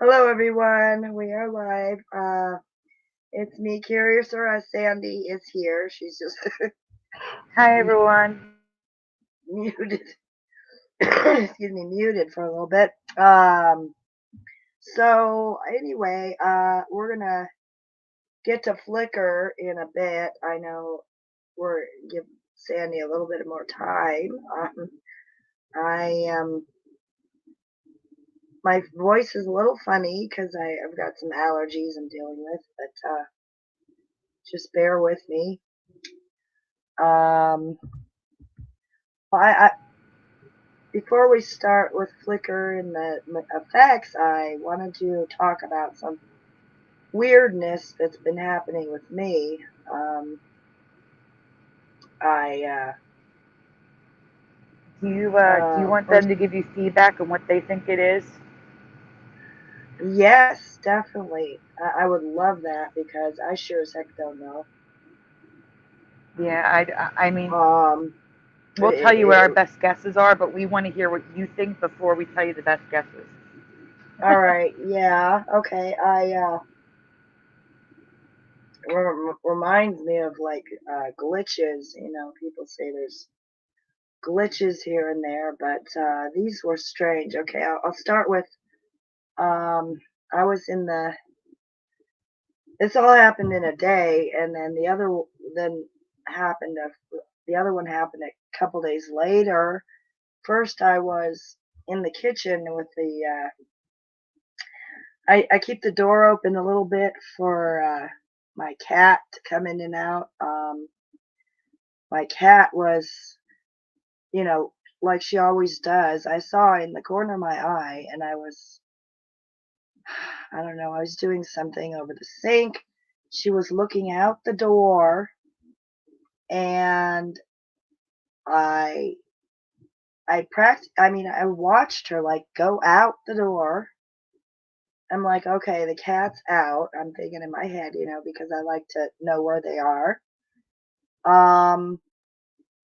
Hello, everyone. We are live. It's me, Curious or Sandy is here. She's just Hi everyone. muted. Excuse me, muted for a little bit. So anyway, we're gonna get to Flickr in a bit. I know we're give Sandy a little bit more time. I my voice is a little funny because I've got some allergies I'm dealing with, but just bear with me. Um, I Before we start with Flickr and the effects, I wanted to talk about some weirdness that's been happening with me. I Do you want them first, to give you feedback on what they think it is? yes, definitely. I would love that because I sure as heck don't know. Yeah, I mean, Um, we'll tell you what our it, best guesses are, but we want to hear what you think before we tell you the best guesses. all right, yeah, okay. Reminds me of like glitches. You know, people say there's glitches here and there, but these were strange. Okay, I'll start with um, I was in the. This all happened in a day, and then then happened. The other one happened a couple days later. First, I was in the kitchen with the. I keep the door open a little bit for my cat to come in and out. My cat was, you know, like she always does. I saw in the corner of my eye, and I don't know, I was doing something over the sink. She was looking out the door, and I I watched her like go out the door. I'm like, okay, the cat's out. I'm thinking in my head, because I like to know where they are. Um,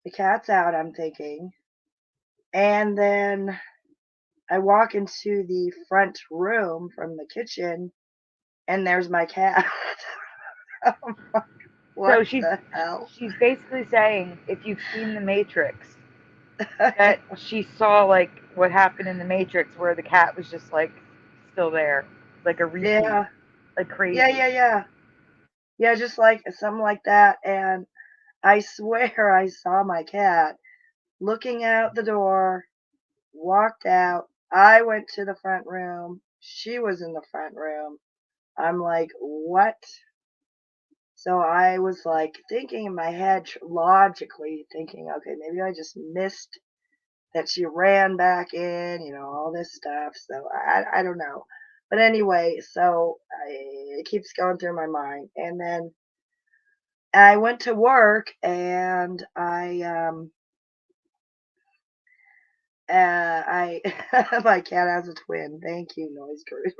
the cat's out, I'm thinking. And then I walk into the front room from the kitchen, and there's my cat. What So she's the hell? she's basically saying if you've seen The Matrix, that she saw like what happened in The Matrix where the cat was just like still there, like a repeat, Yeah, like yeah, crazy. yeah, yeah. Yeah, just like something like that. And I swear I saw my cat looking out the door, walked out. I went to the front room. She was in the front room. I'm like, what? So I was like thinking in my head, logically thinking, okay, maybe I just missed that she ran back in, all this stuff. So I don't know. But anyway, it keeps going through my mind. And then I went to work and I my cat has a twin. Thank you, noise guru.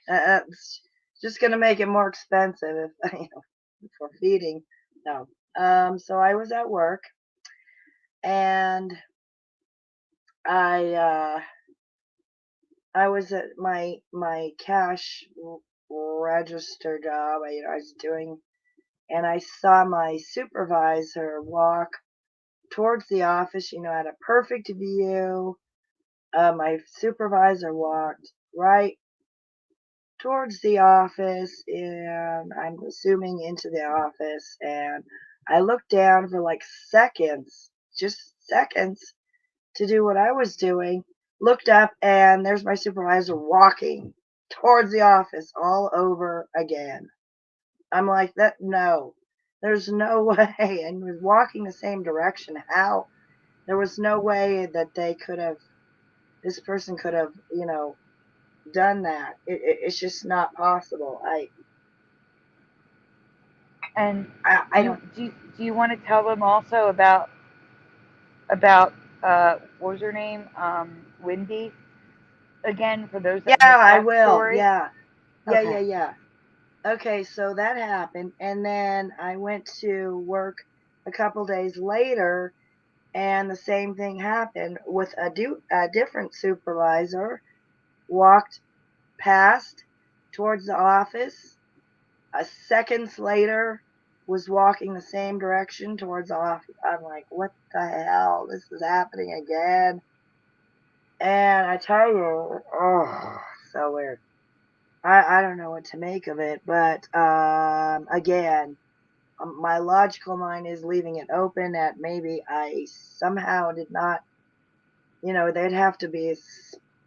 It's just gonna make it more expensive if for feeding. No. So I was at work and I I was at my cash register job. I was doing, and I saw my supervisor walk towards the office. At a perfect view. My supervisor walked right towards the office, and I'm assuming into the office. And I looked down for like seconds, just seconds, to do what I was doing. Looked up, and there's my supervisor walking towards the office all over again. I'm like, that, no, there's no way. And was walking the same direction. How? There was no way that this person could have, done that. It's just not possible. And I don't. do you want to tell them also about what was her name? Wendy again for those Yeah, that missed I that will. story. Yeah, yeah, Okay. yeah, yeah. Okay, so that happened, and then I went to work a couple days later, and the same thing happened with a different supervisor. Walked. past towards the office. Seconds later, was walking the same direction towards the office. I'm like, what the hell? This is happening again. And I tell you, oh, so weird. I don't know what to make of it, but again, my logical mind is leaving it open that maybe I somehow did not, they'd have to be as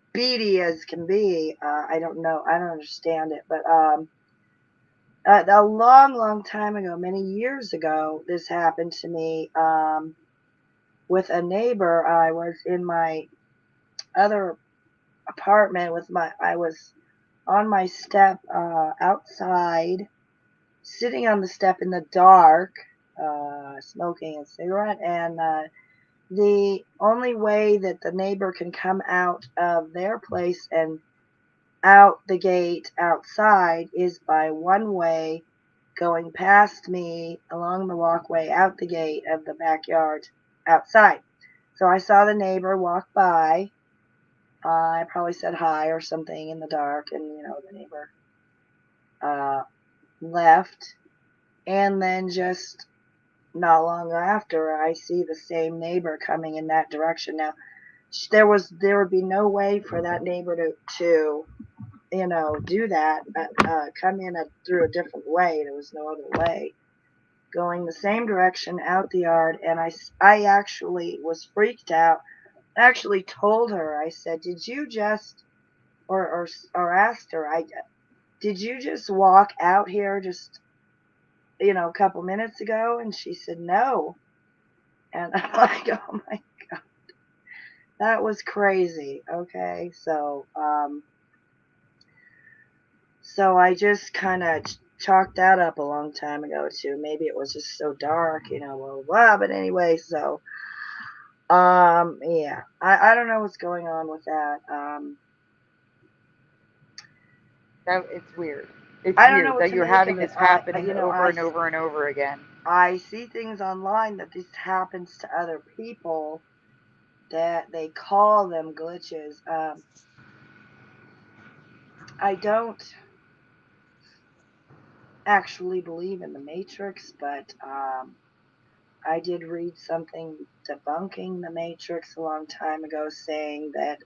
speedy as can be. I don't know. I don't understand it, but a long, long time ago, many years ago, this happened to me with a neighbor. I was in my other apartment I was on my step outside, sitting on the step in the dark, smoking a cigarette, and the only way that the neighbor can come out of their place and out the gate outside is by one way going past me along the walkway out the gate of the backyard outside. So I saw the neighbor walk by. I probably said hi or something in the dark, and the neighbor left. And then just not long after, I see the same neighbor coming in that direction. Now, there would be no way for that neighbor to do that, come in through a different way. There was no other way. Going the same direction out the yard, and I actually was freaked out. I actually told her, I said, did you just, or asked her, did you just walk out here just, a couple minutes ago? And she said, no. And I'm like, oh my God, that was crazy. Okay. So I just kind of chalked that up a long time ago too. Maybe it was just so dark, blah, blah, blah. But anyway, so, yeah, I don't know what's going on with that. It's weird. It's I don't know weird what that to you're make having of it. this happening over I, and over and over again. I see things online that this happens to other people, that they call them glitches. I don't actually believe in the Matrix, but I did read something debunking the Matrix a long time ago, saying that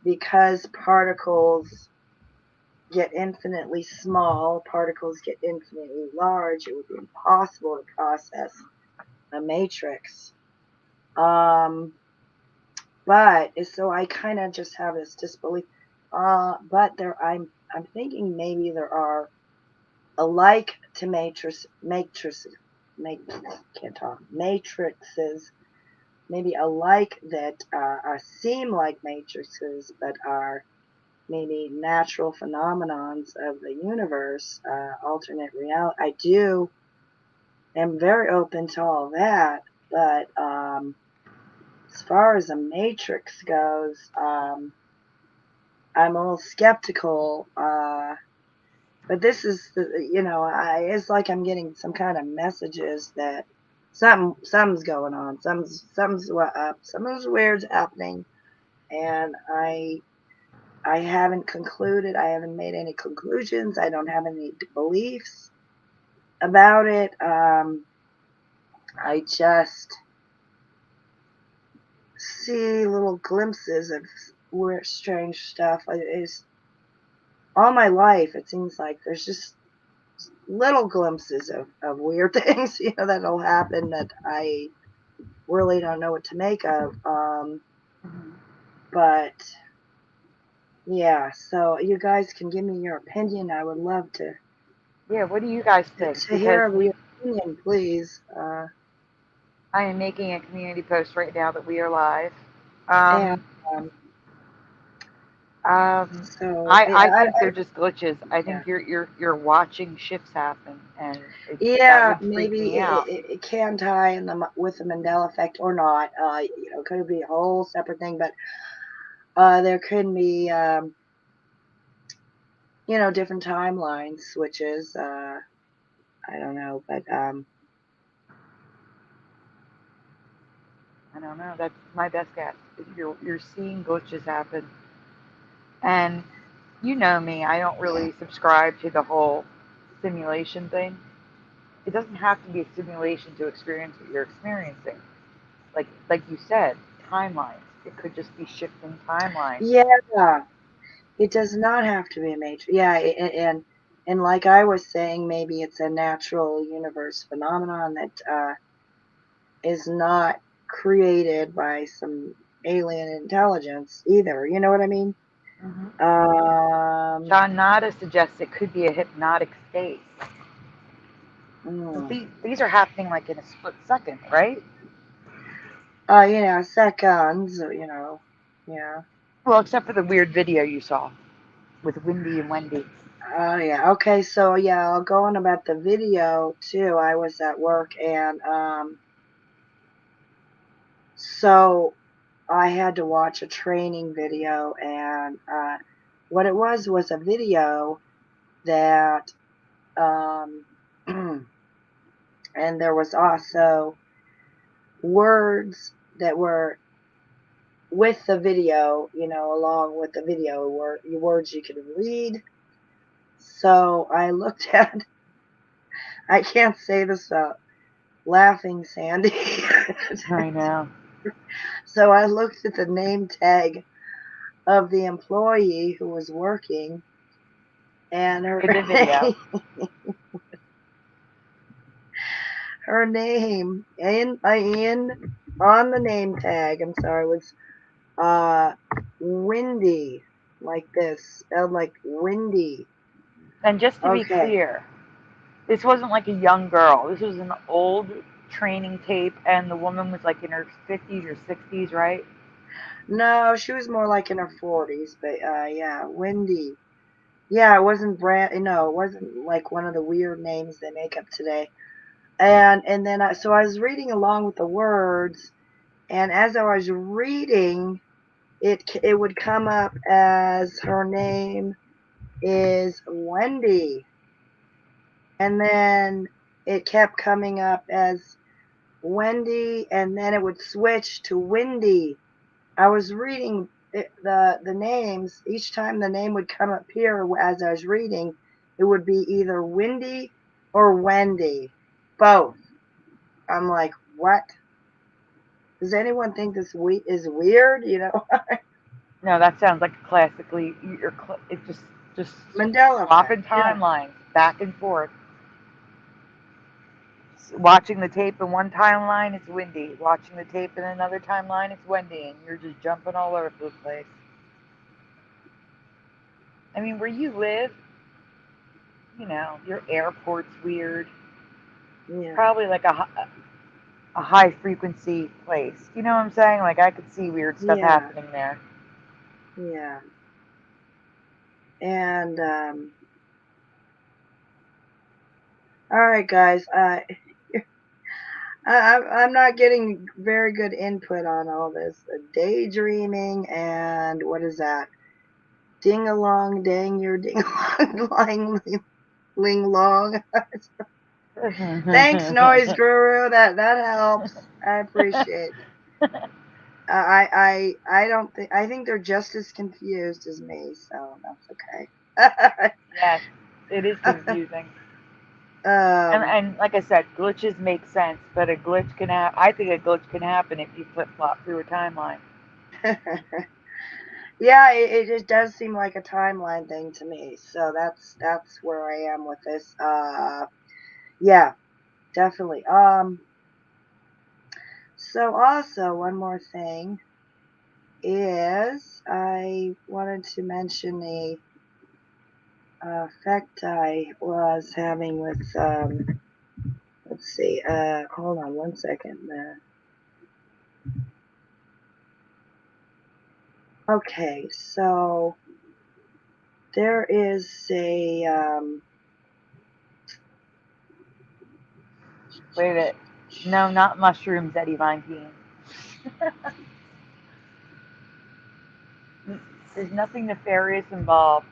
because particles get infinitely small, particles get infinitely large, it would be impossible to process a matrix. But so I kind of just have this disbelief. But I'm thinking maybe there are alike to can't talk, matrices, maybe alike that seem like matrices, but are maybe natural phenomenons of the universe, alternate reality. Am very open to all that, but as far as a matrix goes, I'm a little skeptical. But this is it's like I'm getting some kind of messages that something's going on. Something's up. Something's weird's happening, and I haven't concluded. I haven't made any conclusions. I don't have any beliefs about it. I just see little glimpses of weird, strange stuff. It's all my life. It seems like there's just little glimpses of weird things, that'll happen that I really don't know what to make of. But yeah, so you guys can give me your opinion. I would love to. Yeah, what do you guys think? To Because hear your opinion, please. I am making a community post right now that we are live. And Um, um, um, so I think they're just glitches. I yeah, think you're watching shifts happen, and that yeah, would freak maybe me out. it can tie in with the Mandela effect or not. Could be a whole separate thing, but there could be different timeline switches. I don't know, but I don't know. That's my best guess. You're seeing glitches happen, and You know me, I don't really subscribe to the whole simulation thing. It doesn't have to be a simulation to experience what you're experiencing. Like you said, timelines. It could just be shifting timelines. Yeah, it does not have to be a major. Yeah, and like I was saying, maybe it's a natural universe phenomenon that is not created by some alien intelligence either. You know what I mean? Mm-hmm. Um, John Nada suggests it could be a hypnotic state. But mm, these are happening like in a split second, right? seconds. Yeah. Well, except for the weird video you saw with Windy and Wendy. Oh yeah. Okay, so yeah, I'll go on about the video too. I was at work and so I had to watch a training video and what it was a video that um and there was also words that were with the video, along with the video were words you could read. So I looked at I can't say this without laughing, Sandy. I know. So I looked at the name tag of the employee who was working, and her In the video. name, her name in on the name tag. I'm sorry, was uh Windy, like this, spelled like Windy. And just to be Okay. clear, this wasn't like a young girl. This was an old training tape, and the woman was like in her 50s or 60s, right? No, she was more like in her 40s, but yeah, Windy. Yeah, it wasn't brand. No, it wasn't like one of the weird names they make up today. And then so I was reading along with the words, and as I was reading, it would come up as her name is Wendy, and then it kept coming up as Wendy, and then it would switch to Windy. I was reading the names each time the name would come up here as I was reading. It would be either Windy or Wendy, both. I'm like, what? Does anyone think this is weird? No, that sounds like a classically. It just Mandela effect. swapping Yeah, timelines back and forth. Watching the tape in one timeline, it's Windy. Watching the tape in another timeline, it's Wendy, and you're just jumping all over the place. I mean, where you live, your airport's weird. It's yeah, probably like a high frequency place. You know what I'm saying? Like I could see weird stuff yeah, happening there. yeah. And all right, guys. I'm not getting very good input on all this daydreaming and what is that? Ding along, dang your ding along, ling long. Thanks, noise guru. That helps. I appreciate. I don't think I think they're just as confused as me, so that's okay. Yes, it is confusing. And um, and like I said, glitches make sense, but a glitch can I think a glitch can happen if you flip flop through a timeline. yeah, it does seem like a timeline thing to me. So that's where I am with this. Yeah, definitely. So also one more thing is I wanted to mention the effect I was having with let's see, hold on one second. Okay, so there is a Wait a minute. No, not mushrooms, Eddie Von Teen. There's nothing nefarious involved.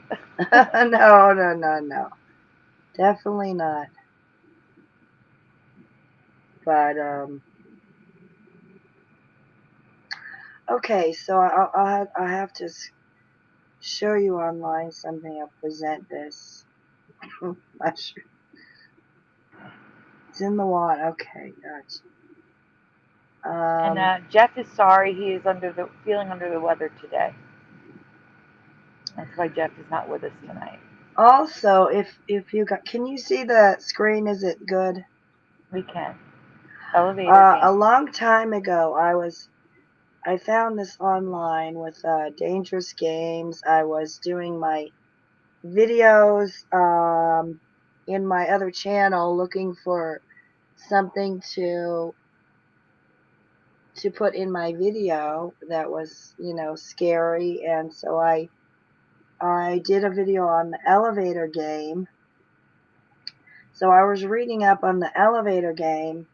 no, no, no, no, definitely not. But okay, so I have to. show you online something. I'll present this. Not sure. It's in the water. Okay, gotcha. And Jeff is sorry. He is feeling under the weather today. That's why Jeff is not with us tonight. Also, if you can you see the screen? Is it good? We can. Elevator game. A long time ago, I found this online with dangerous games. I was doing my videos in my other channel, looking for something to put in my video that was, scary, and so I did a video on the elevator game. So I was reading up on the elevator game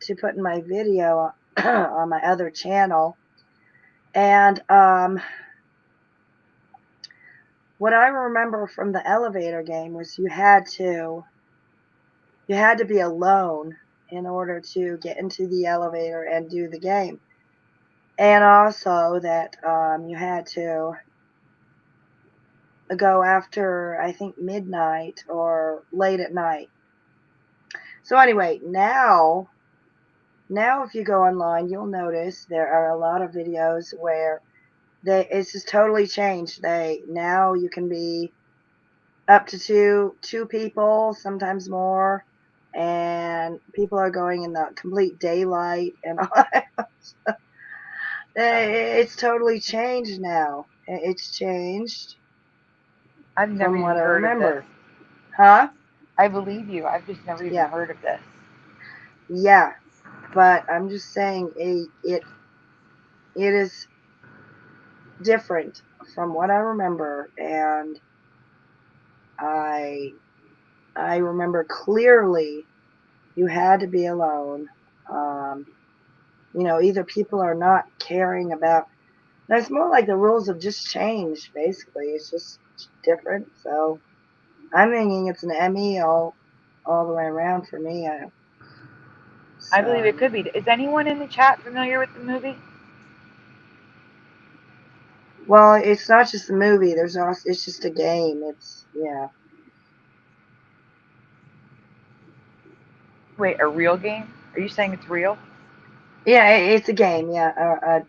to put in my video on my other channel, and what I remember from the elevator game was you had to be alone in order to get into the elevator and do the game. And also that you had to go after, I think, midnight or late at night. So anyway, now if you go online, you'll notice there are a lot of videos where it's just totally changed. Now you can be up to two people, sometimes more, and people are going in the complete daylight and all that. It's totally changed now. It's changed I've never from even what I heard of remember. this. Huh? I believe you. I've just never even Yeah. heard of this. Yeah. But I'm just saying it is different from what I remember, and I remember clearly you had to be alone. Either people are not caring about. No, it's more like the rules have just changed. Basically, it's just different. So I'm thinking it's an Emmy all the way around for me. I believe it could be. Is anyone in the chat familiar with the movie? Well, it's not just a movie. It's just a game. Yeah. Wait, a real game? Are you saying it's real? Yeah, it's a game. Yeah,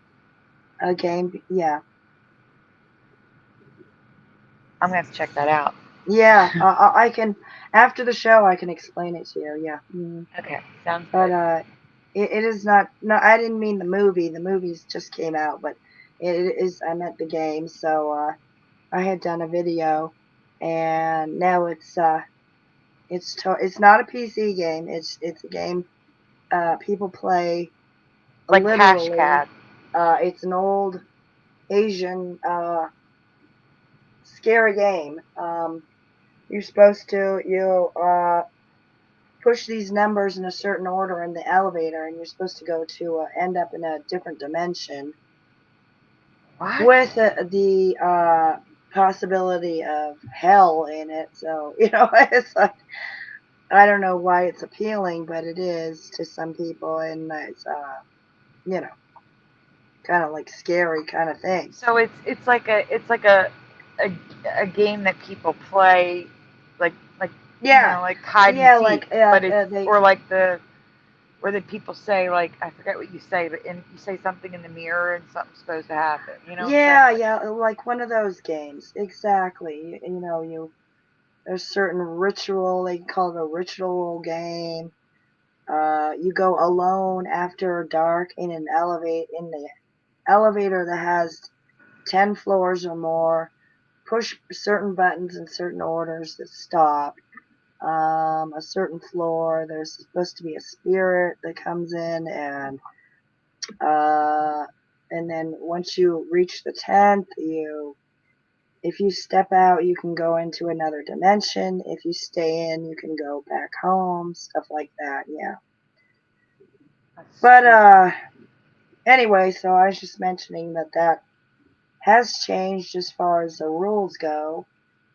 a game. Yeah. I'm gonna have to check that out. Yeah, I can, after the show, I can explain it to you. Yeah. Okay, sounds But good. it is not. No, I didn't mean the movie. The movies just came out, but it is. I meant the game. So I had done a video, and now it's not a PC game. It's a game people play Like Cash literally. Cad. It's an old Asian scary game. You're supposed to push these numbers in a certain order in the elevator, and you're supposed to go to end up in a different dimension What? with the possibility of hell in it. So it's like, I don't know why it's appealing, but it is to some people, and it's you know kind of like scary kind of thing. So it's like a game that people play, like Yeah, like hide and yeah, seek, like but it's they. or like the where the people say, like, I forget what you say, but you say something in the mirror and something's supposed to happen. You know what I'm saying? Yeah, Like, yeah, like one of those games. Exactly. There's certain ritual, they call it a ritual game. You go alone after dark in the elevator that has 10 floors or more. Push certain buttons in certain orders that stop. A certain floor, there's supposed to be a spirit that comes in, uh, and then once you reach the 10th, if you step out, you can go into another dimension. If you stay in, you can go back home, stuff like that. Yeah. that's But spooky. anyway, so I was just mentioning that has changed as far as the rules go.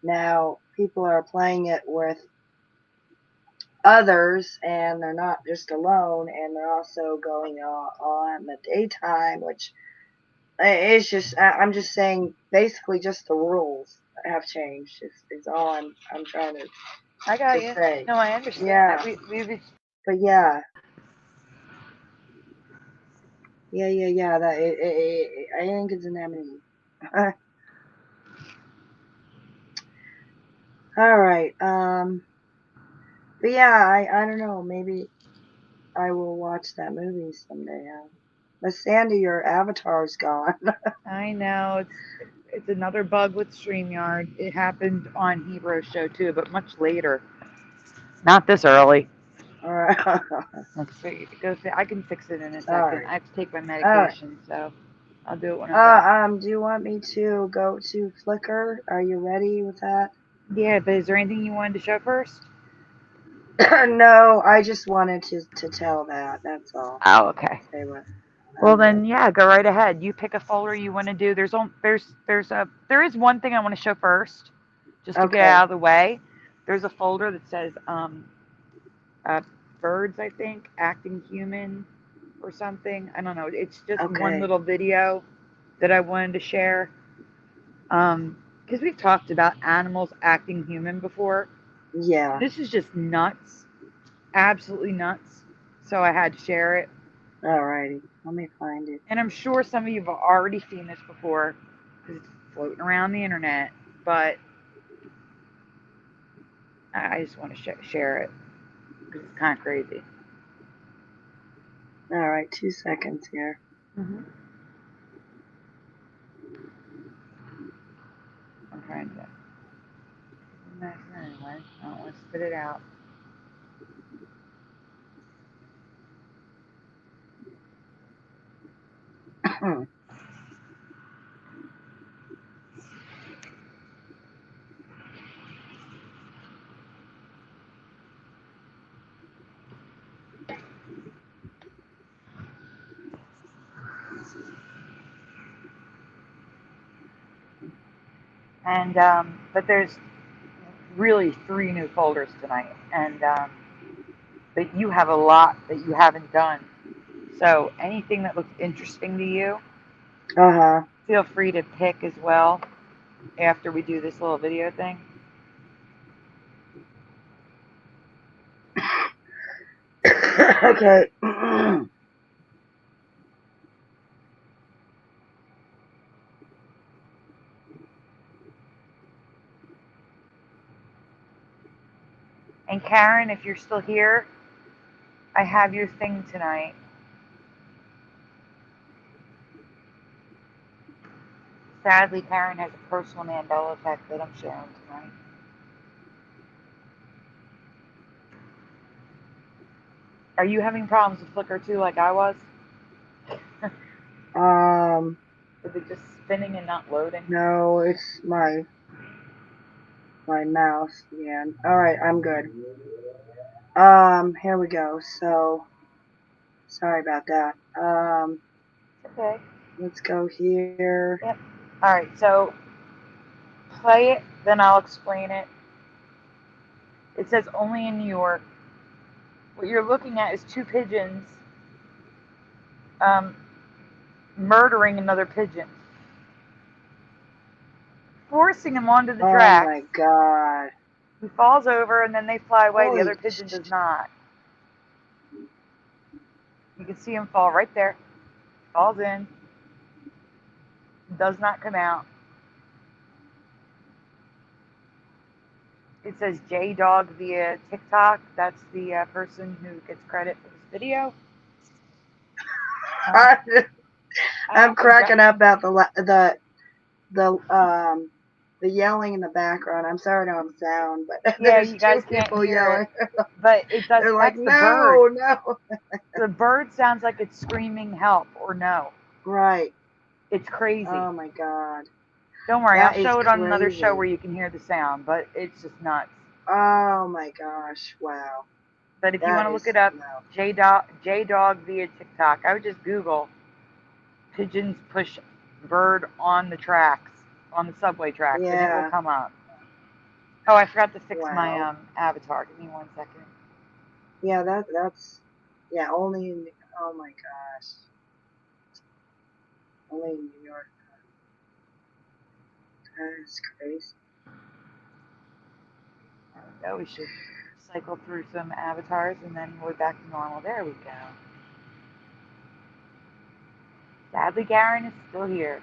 Now people are playing it with others, and they're not just alone, and they're also going on the daytime, which It's just I'm just saying basically just the rules have changed. Is all I'm trying I got to you. say. No, I understand Yeah, that. We've but yeah. Yeah. That I think it's an enemy. All right. But yeah, I don't know. Maybe I will watch that movie someday. But Sandy, your avatar's gone. I know it's another bug with StreamYard. It happened on Hero's show too, but much later. Not this early. All right. Let's see. I can fix it in a All second. right. I have to take my All right. medication, so I'll do it when I'm done. Do you want me to go to Flickr? Are you ready with that? Yeah, but is there anything you wanted to show first? No, I just wanted to tell that. That's all. Oh, okay. Say what Well I'm then, doing. yeah, go right ahead. You pick a folder you want to do. There is one thing I want to show first, just to get Okay. out of the way. There's a folder that says uh, birds, I think, acting human or something. I don't know. It's just one Okay. little video that I wanted to share. Because we've talked about animals acting human before. Yeah. This is just nuts, absolutely nuts. So I had to share it. Alrighty. Let me find it. And I'm sure some of you have already seen this before because it's floating around the internet. But I just want to share it because it's kind of crazy. Alright, 2 seconds here. Mm-hmm. I'm trying to. Nice anyway. I don't want to spit it out. And but there's really 3 new folders tonight, and but you have a lot that you haven't done. So anything that looks interesting to you, Uh-huh. feel free to pick as well after we do this little video thing. Okay. And Karen, if you're still here, I have your thing tonight. Sadly, Karen has a personal Mandela Effect that I'm sharing tonight. Are you having problems with Flickr too, like I was? Is it just spinning and not loading? No, it's my mouse again. Alright, I'm good. Here we go. So, sorry about that. Okay. Let's go here. Yep. All right. So play it, then I'll explain it. It says only in New York. What you're looking at is 2 pigeons um, murdering another pigeon, forcing him onto the Oh tracks. my god. He falls over and then they fly away. The Holy other pigeon does not. You can see him fall right there. Falls in. Does not come out. It says J-Dog via TikTok. That's the person who gets credit for this video. I'm cracking up about the yelling in the background. I'm sorry I don't sound, but Yeah, there's you 2 guys can't people hear it, yelling. but it does. They're like, That's the bird. no, no. The bird sounds like it's screaming help or no. Right. It's crazy. Oh my god. Don't worry, That I'll is show it on another show crazy. where you can hear the sound, but it's just nuts. Oh my gosh. Wow. But if you want That to is look it up, no. J-Dog via TikTok, I would just Google pigeons push bird on the tracks, on the subway tracks, and it will Yeah. come up. Oh, I forgot to fix my Wow. avatar. Give me 1 second. Yeah, that's yeah, only in oh my gosh. Only in New York. That's crazy. There we go. We should cycle through some avatars and then we're back to normal. There we go. Sadly, Garen is still here.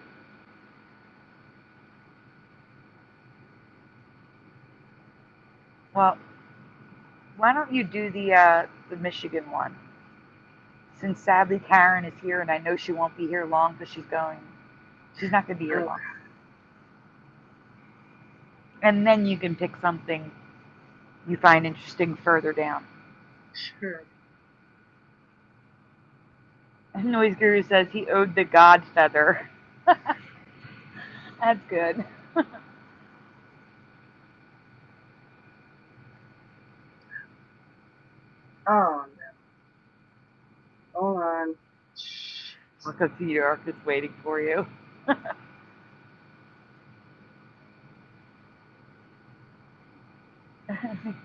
Well, why don't you do the Michigan one? Since sadly Karen is here and I know she won't be here long because she's not going to be here long. And then you can pick something you find interesting further down. Sure. Noise Guru says he owed the God feather. That's good. Oh, no. Hold on. Because New York is waiting for you.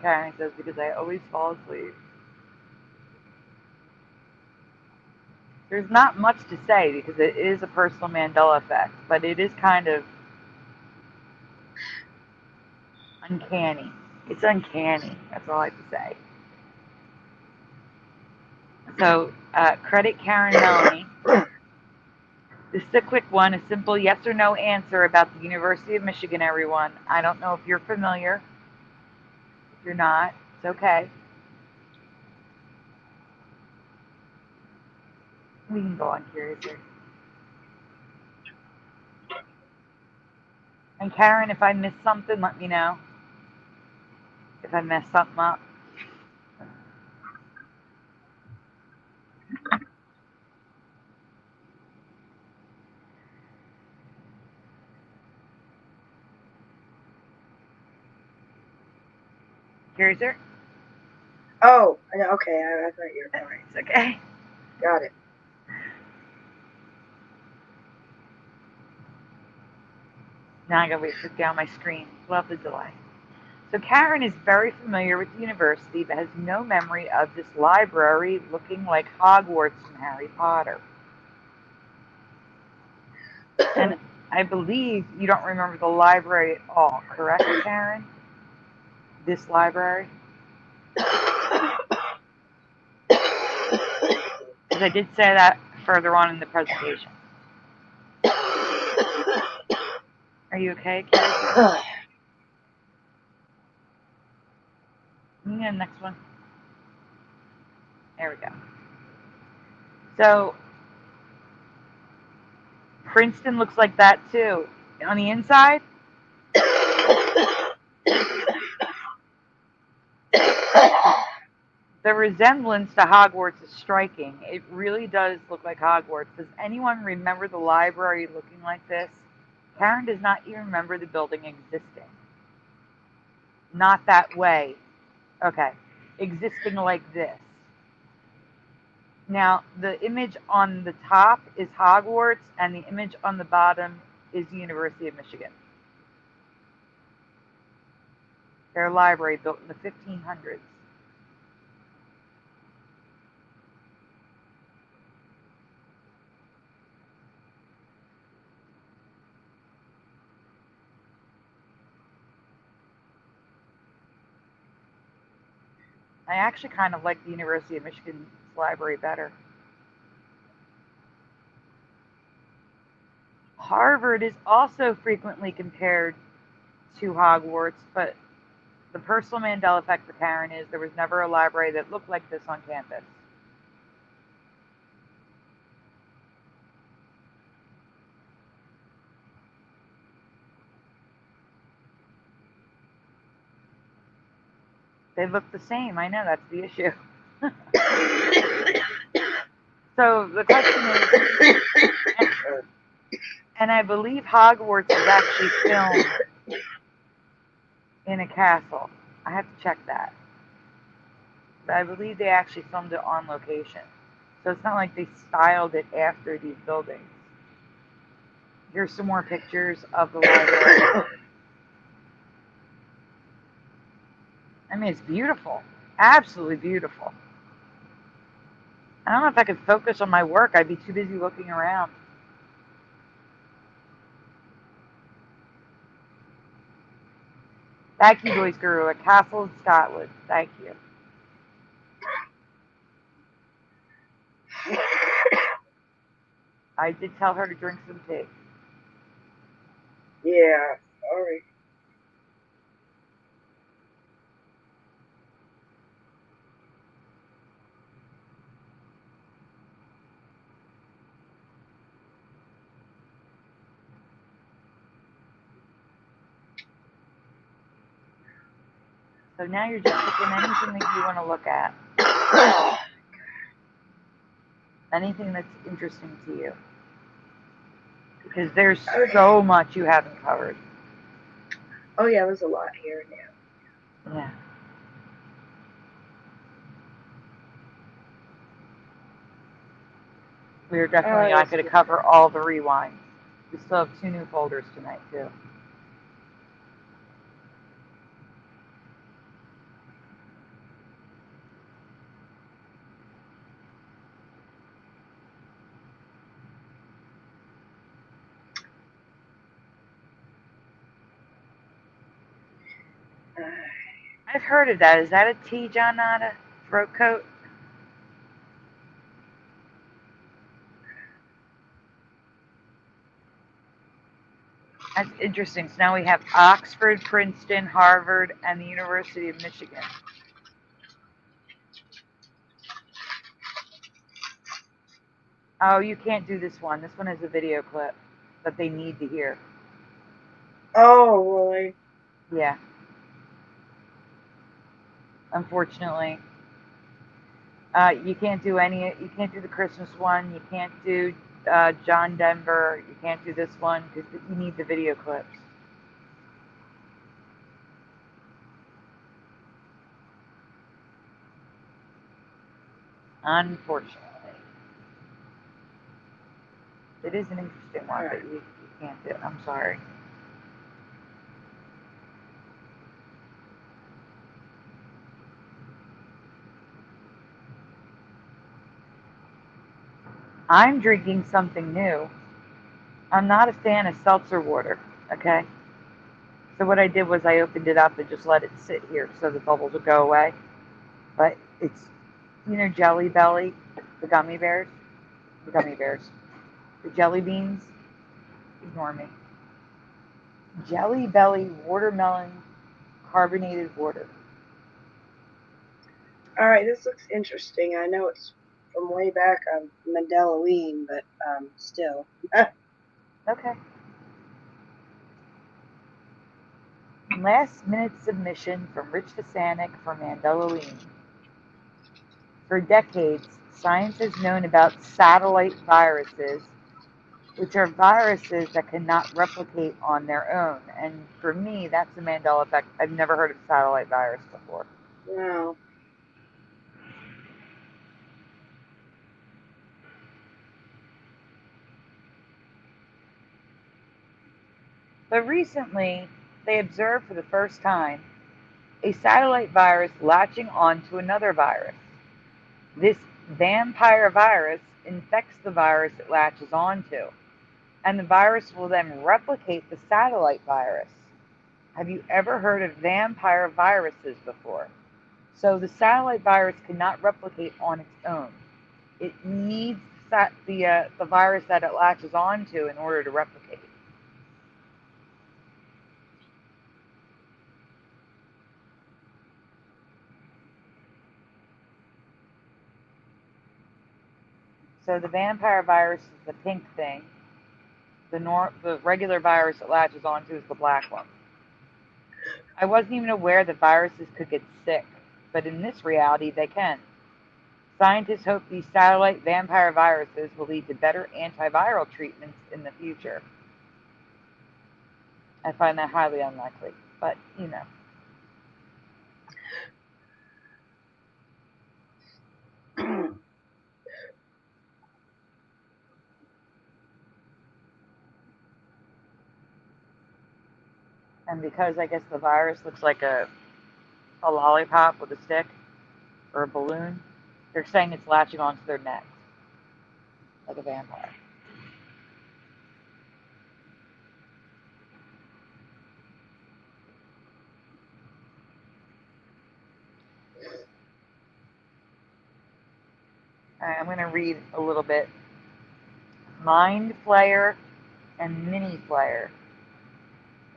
Karen says, because I always fall asleep. There's not much to say because it is a personal Mandela effect, but it is kind of uncanny. It's uncanny. That's all I have to say. So, credit Karen Melanie. This is a quick one, a simple yes or no answer about the University of Michigan, everyone. I don't know if you're familiar. If you're not, it's okay. We can go on Curiouser. And Karen, if I missed something, let me know. If I messed something up. Curiouser? Oh, okay. I thought you were fine. It's okay. Got it. Now I gotta wait to put down my screen. Love the delay. So Karen is very familiar with the university, but has no memory of this library looking like Hogwarts from Harry Potter. And I believe you don't remember the library at all, correct, Karen? This library? Because I did say that further on in the presentation. Are you okay, Karen? You get the next one. There we go. So Princeton looks like that too. On the inside, the resemblance to Hogwarts is striking. It really does look like Hogwarts. Does anyone remember the library looking like this? Karen does not even remember the building existing. Not that way. Okay. Existing like this. Now, the image on the top is Hogwarts, and the image on the bottom is the University of Michigan. Their library built in the 1500s. I actually kind of like the University of Michigan's library better. Harvard is also frequently compared to Hogwarts, but the personal Mandela effect for Karen is there was never a library that looked like this on campus. They look the same. I know that's the issue. So the question is, and I believe Hogwarts is actually filmed in a castle. I have to check that. But I believe they actually filmed it on location. So it's not like they styled it after these buildings. Here's some more pictures of the library. I mean, it's beautiful. Absolutely beautiful. I don't know if I could focus on my work. I'd be too busy looking around. Thank you, Joyce Guru. A castle in Scotland. Thank you. I did tell her to drink some tea. Yeah, sorry. So now you're just picking anything that you want to look at. Anything that's interesting to you. Because there's so much you haven't covered. Oh yeah, there's a lot here now. Yeah. We are definitely not going to cover all the rewinds. We still have 2 new folders tonight, too. I've heard of that. Is that a tea, John Nada? Throat coat? That's interesting. So now we have Oxford, Princeton, Harvard, and the University of Michigan. Oh, you can't do this one. This one is a video clip that they need to hear. Oh, really? Yeah. Unfortunately. You can't do the Christmas one. You can't do John Denver. You can't do this one because you need the video clips. Unfortunately. It is an interesting one, but you can't do it. I'm sorry. I'm drinking something new. I'm not a fan of seltzer water, okay? So what I did was I opened it up and just let it sit here so the bubbles would go away. But it's, Jelly Belly, the gummy bears, the jelly beans, ignore me. Jelly Belly watermelon carbonated water. All right, this looks interesting. I know it's from way back on Mandela Effect, but still. Okay. Last minute submission from Rich Vasanic for Mandela Effect. For decades, science has known about satellite viruses, which are viruses that cannot replicate on their own. And for me, that's the Mandela Effect. I've never heard of satellite virus before. No. But recently, they observed for the first time a satellite virus latching onto another virus. This vampire virus infects the virus it latches onto, and the virus will then replicate the satellite virus. Have you ever heard of vampire viruses before? So the satellite virus cannot replicate on its own. It needs the virus that it latches onto in order to replicate. So the vampire virus is the pink thing. The regular virus it latches onto is the black one. I wasn't even aware that viruses could get sick, but in this reality they can. Scientists hope these satellite vampire viruses will lead to better antiviral treatments in the future. I find that highly unlikely, but And because I guess the virus looks like a lollipop with a stick or a balloon, they're saying it's latching onto their necks like a vampire. right, I'm going to read a little bit. Mind Flayer and Mini Flayer.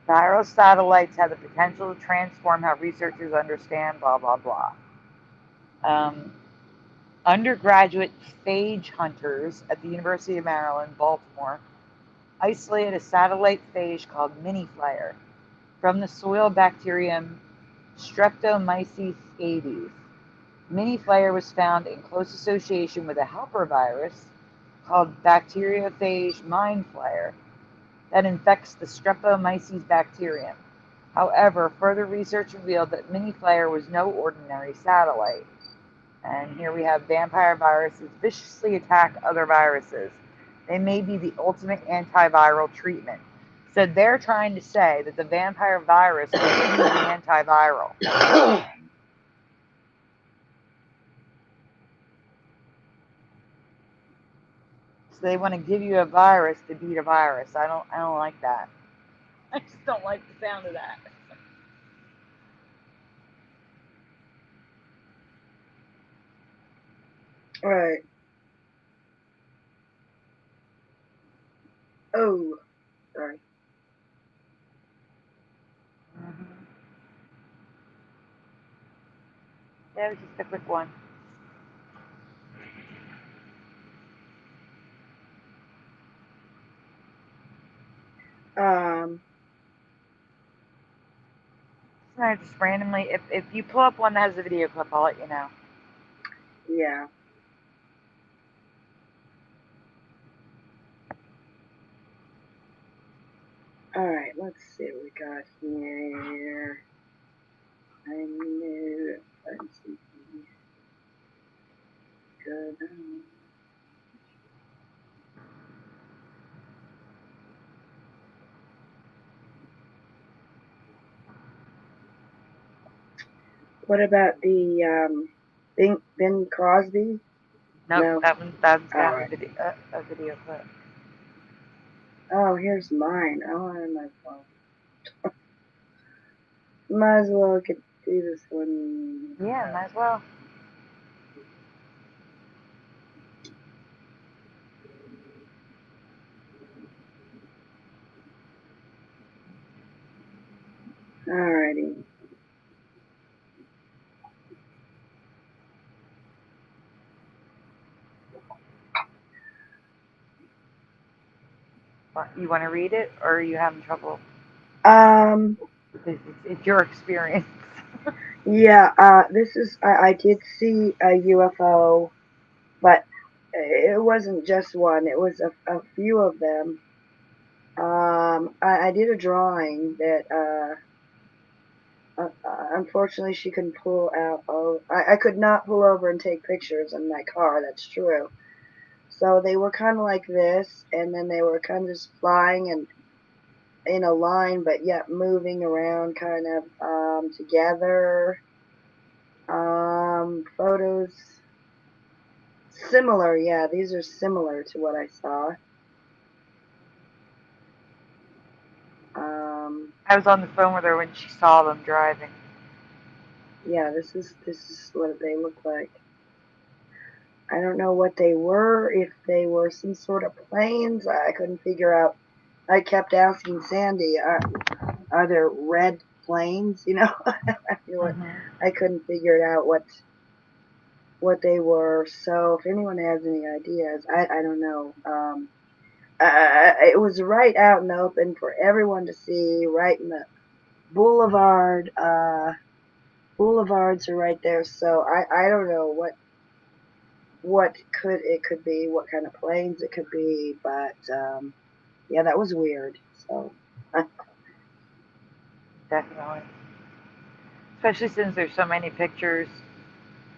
Viral satellites have the potential to transform how researchers understand blah, blah, blah. Undergraduate phage hunters at the University of Maryland, Baltimore, isolated a satellite phage called Mini Flayer from the soil bacterium Streptomyces aedes. Mini Flayer was found in close association with a helper virus called bacteriophage mind flayer that infects the Streptomyces bacterium. However, further research revealed that Mini Flayer was no ordinary satellite. And here we have vampire viruses viciously attack other viruses. They may be the ultimate antiviral treatment. So they're trying to say that the vampire virus is an antiviral. So they want to give you a virus to beat a virus. I don't like that. I just don't like the sound of that. Right. Oh, sorry. Mm-hmm. That was just a quick one. So I just randomly, if you pull up one that has a video clip, I'll let you know. Yeah. All right, let's see what we got here. I knew let's see. Good. What about the Ben Crosby? Nope, No. that's All got right. a video clip. Oh, here's mine. Oh, on my phone. Might as well get do this one. Yeah, might as well. Alrighty. You want to read it, or are you having trouble? Um. Because it's your experience. Yeah. This is. I did see a UFO, but it wasn't just one. It was a few of them. I did a drawing that unfortunately she couldn't pull out. Oh, I could not pull over and take pictures in my car. That's true. So they were kind of like this, and then they were kind of just flying and in a line, but yet moving around, kind of together. Photos similar. Yeah, these are similar to what I saw. I was on the phone with her when she saw them driving. Yeah, this is what they look like. I don't know what they were, if they were some sort of planes. I couldn't figure out. I kept asking Sandy, are there red planes? You know, Mm-hmm. I couldn't figure it out what they were. So if anyone has any ideas, I don't know. It was right out in the open for everyone to see, right in the boulevard. Boulevards are right there, so I don't know what could be, what kind of planes it could be, but yeah, that was weird. So Definitely. Especially since there's so many pictures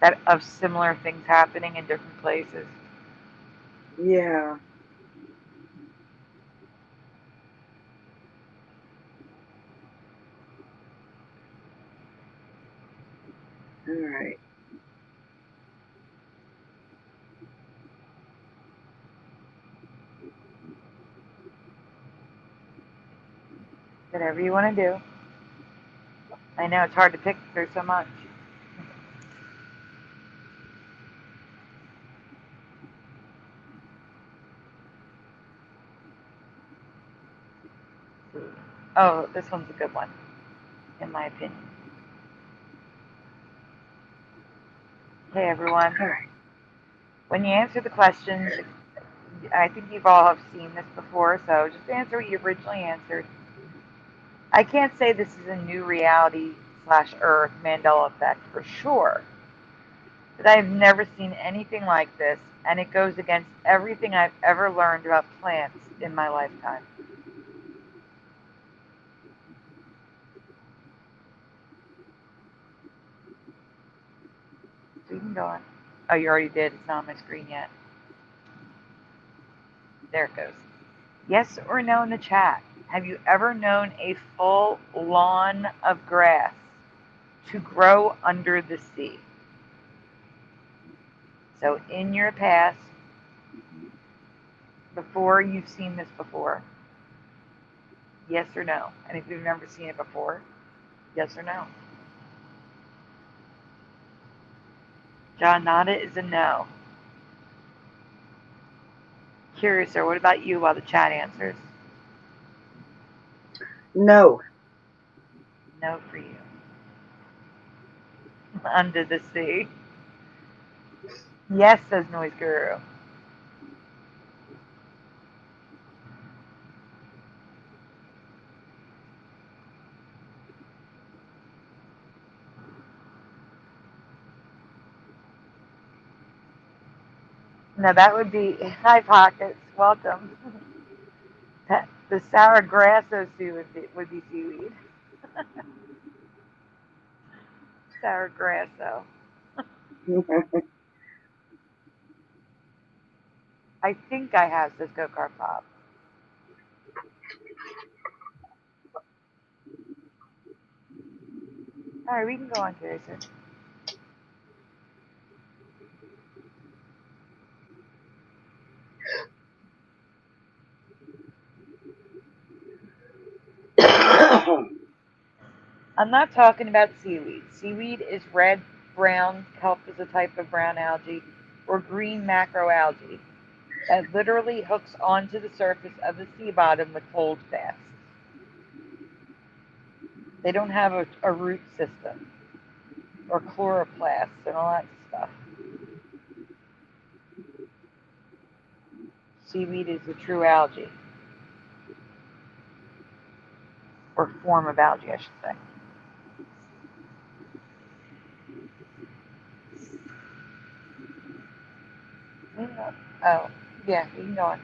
that of similar things happening in different places. yeah. All right. Whatever you want to do. I know it's hard to pick. There's so much. Oh, this one's a good one, in my opinion. Hey, everyone. All right. When you answer the questions, I think you've all have seen this before, so just answer what you originally answered. I can't say this is a new reality slash Earth Mandela Effect for sure, but I've never seen anything like this, and it goes against everything I've ever learned about plants in my lifetime. So you can go on. Oh, you already did. It's not on my screen yet. There it goes. Yes or no in the chat. Have you ever known a full lawn of grass to grow under the sea? So in your past, before you've seen this before, yes or no? And if you've never seen it before, yes or no? John Nada is a no. Curious, or what about you while the chat answers? No. No for you. Under the sea. Yes, says Noise Guru. No, that would be High Pockets. Welcome. The sour grasso would be seaweed. Sour grasso. I think I have, says Go Kart Pop. All right, we can go on, Curiouser. I'm not talking about seaweed. Seaweed is red, brown, kelp is a type of brown algae, or green macroalgae that literally hooks onto the surface of the sea bottom with holdfast. They don't have a root system or chloroplasts and all that stuff. Seaweed is a true algae, or form of algae, I should say. Oh, yeah, we can go on.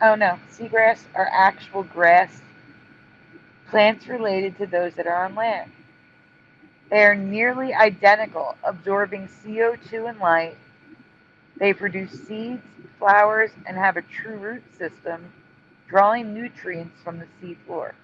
Oh no, seagrass are actual grass plants related to those that are on land. They are nearly identical, absorbing CO2 and light. They produce seeds, flowers, and have a true root system, drawing nutrients from the sea floor.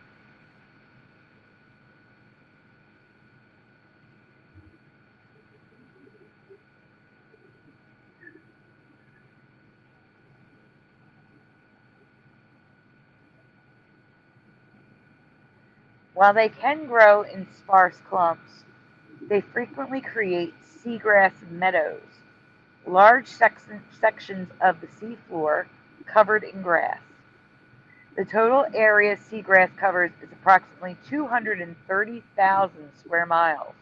While they can grow in sparse clumps, they frequently create seagrass meadows, large sections of the seafloor covered in grass. The total area seagrass covers is approximately 230,000 square miles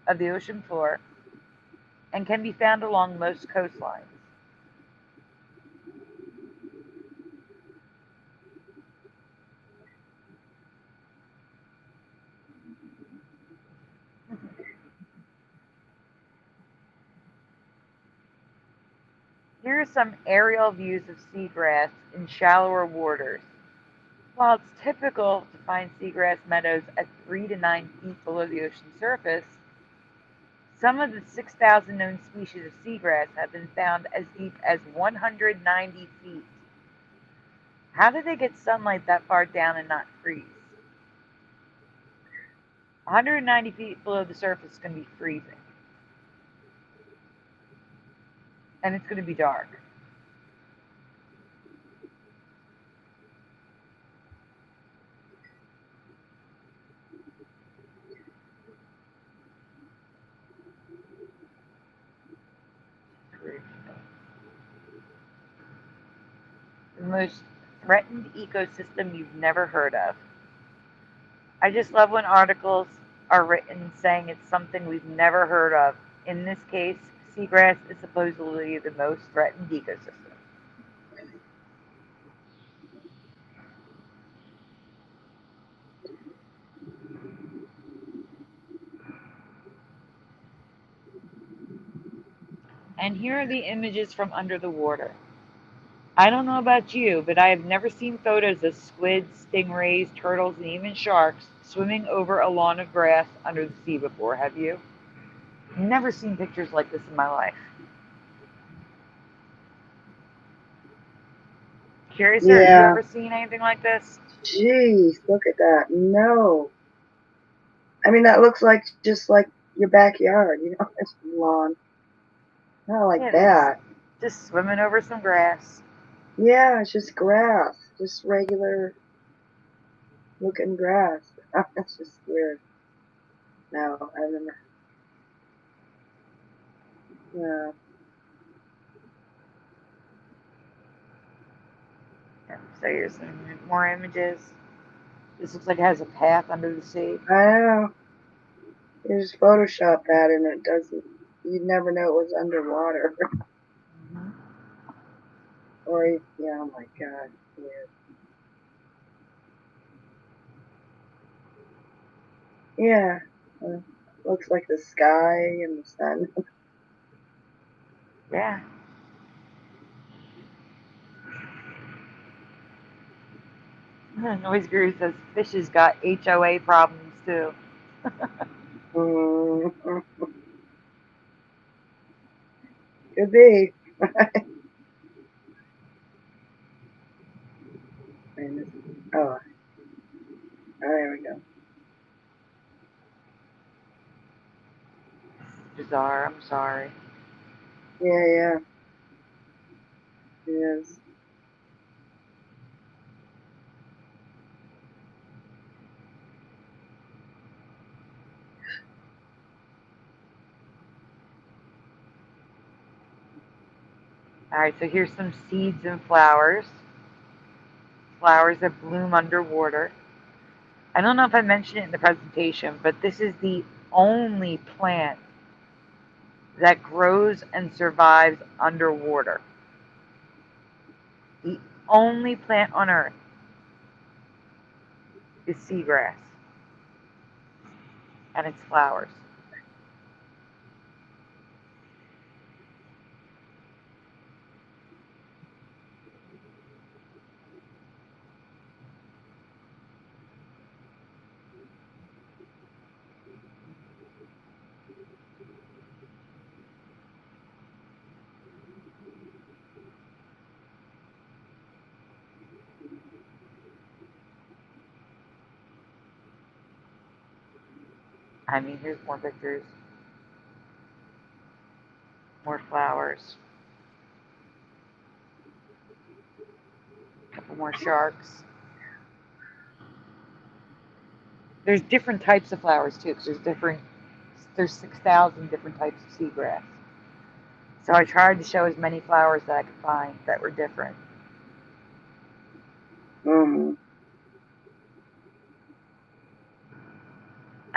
of the ocean floor and can be found along most coastlines. Here are some aerial views of seagrass in shallower waters. While it's typical to find seagrass meadows at 3 to 9 feet below the ocean surface, some of the 6,000 known species of seagrass have been found as deep as 190 feet. How do they get sunlight that far down and not freeze? 190 feet below the surface is going to be freezing. And it's going to be dark. The most threatened ecosystem you've never heard of. I just love when articles are written saying it's something we've never heard of. In this case, seagrass is supposedly the most threatened ecosystem. And here are the images from under the water. I don't know about you, but I have never seen photos of squids, stingrays, turtles, and even sharks swimming over a lawn of grass under the sea before. Have you? Never seen pictures like this in my life. Curiouser, have you Yeah. ever seen anything like this? Jeez, look at that. No. I mean, that looks like just like your backyard, it's lawn. Not like Yeah, they're that. just swimming over some grass. Yeah, it's just grass. Just regular looking grass. That's just weird. No, I don't know. Yeah. Yeah, so here's some more images. This looks like it has a path under the sea. I know. You just Photoshop that and it doesn't, you'd never know it was underwater. Mm-hmm. Or, yeah, oh my God. Weird. Yeah. Looks like the sky and the sun. Yeah. Noise Guru says fishes got HOA problems too. Mm, could be. Oh, there we go. Bizarre, I'm sorry. Yeah, yeah. It is. Alright, so here's some seeds and flowers. Flowers that bloom underwater. I don't know if I mentioned it in the presentation, but this is the only plant that grows and survives underwater. The only plant on earth is seagrass and its flowers. I mean, here's more pictures, more flowers, a couple more sharks. There's different types of flowers too, because there's 6,000 different types of seagrass. So I tried to show as many flowers that I could find that were different. Mm-hmm.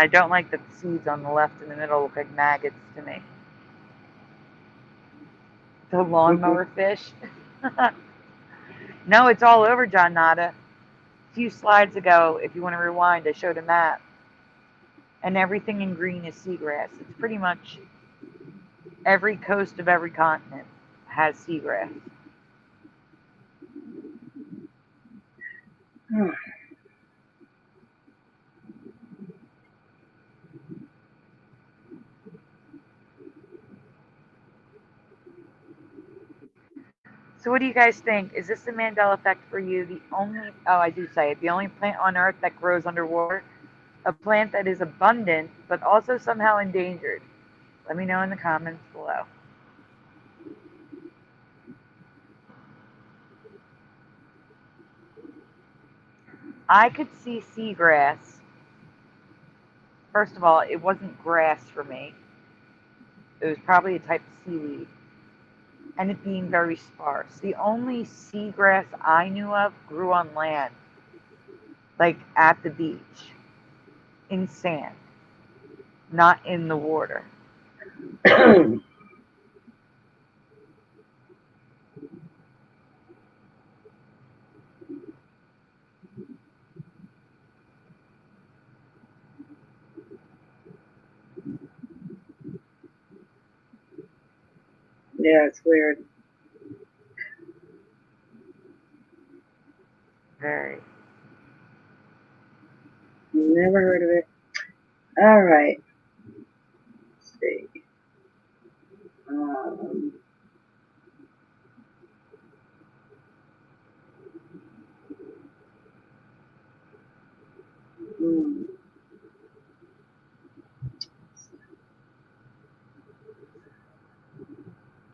I don't like that the seeds on the left and the middle look like maggots to me. The lawnmower fish. No, it's all over, John Nada. A few slides ago, if you want to rewind, I showed a map. And everything in green is seagrass. It's pretty much every coast of every continent has seagrass. So what do you guys think? Is this the Mandela Effect for you? I do say it, the only plant on Earth that grows underwater? A plant that is abundant, but also somehow endangered? Let me know in the comments below. I could see seagrass. First of all, it wasn't grass for me. It was probably a type of seaweed. And it being very sparse. The only seagrass I knew of grew on land, like at the beach. in sand, not in the water. Yeah, it's weird. Very. Never heard of it. All right. Let's see. Um, hmm.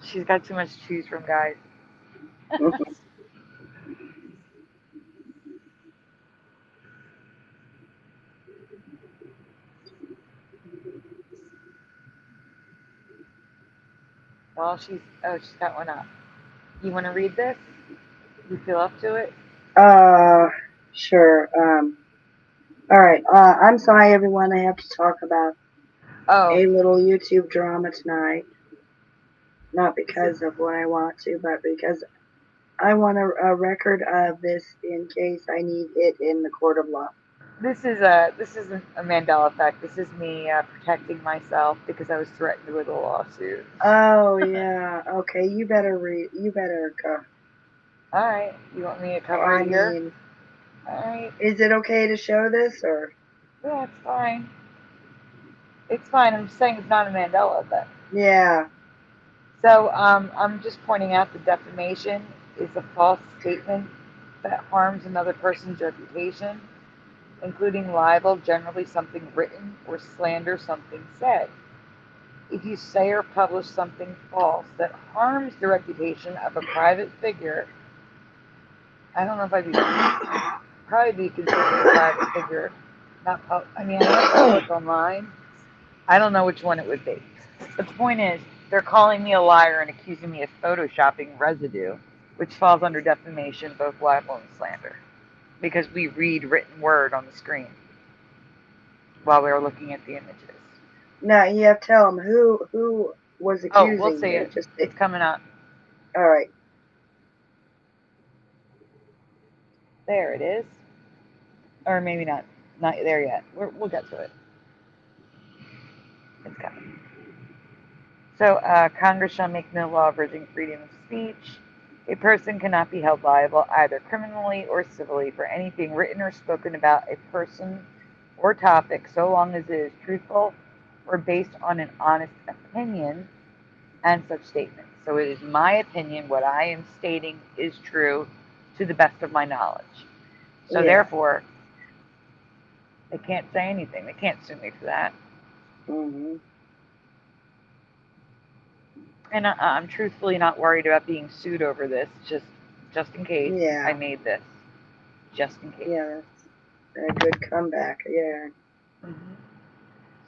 She's got too much to choose from, guys. Well, she's got one up. You want to read this? You feel up to it? uh, sure. All right. I'm sorry, everyone. I have to talk about Oh, a little YouTube drama tonight. Not this is because of what I want to, but because I want a record of this in case I need it in the court of law. this isn't a Mandela Effect. This is me protecting myself because I was threatened with a lawsuit. Oh yeah. Okay. You better read. You better go. All right, you want me to cover I it here? mean, All right, is it okay to show this or? yeah, it's fine. It's fine. I'm just saying it's not a Mandela Effect. Yeah. So I'm just pointing out the defamation is a false statement that harms another person's reputation, including libel, generally something written, or slander, something said. If you say or publish something false that harms the reputation of a private figure, I don't know if I'd be probably be considered a private figure. Not I mean, I am public online. I don't know which one it would be. But the point is, they're calling me a liar and accusing me of photoshopping residue, which falls under defamation, both libel and slander, because we read written word on the screen while we were looking at the images. Now you have to tell them who was Oh, we'll accusing see you. it. Just It's coming up. all right. There it is. Or maybe not. Not there yet. We'll get to it. It's coming. So, Congress shall make no law abridging freedom of speech. A person cannot be held liable either criminally or civilly for anything written or spoken about a person or topic so long as it is truthful or based on an honest opinion and such statements. So it is my opinion, what I am stating is true to the best of my knowledge. So Yeah. therefore, they can't say anything. They can't sue me for that. Mhm. And I'm truthfully not worried about being sued over this, just in case I Yeah. made this. Just in case. Yeah. That's a good comeback. Yeah. Mm-hmm.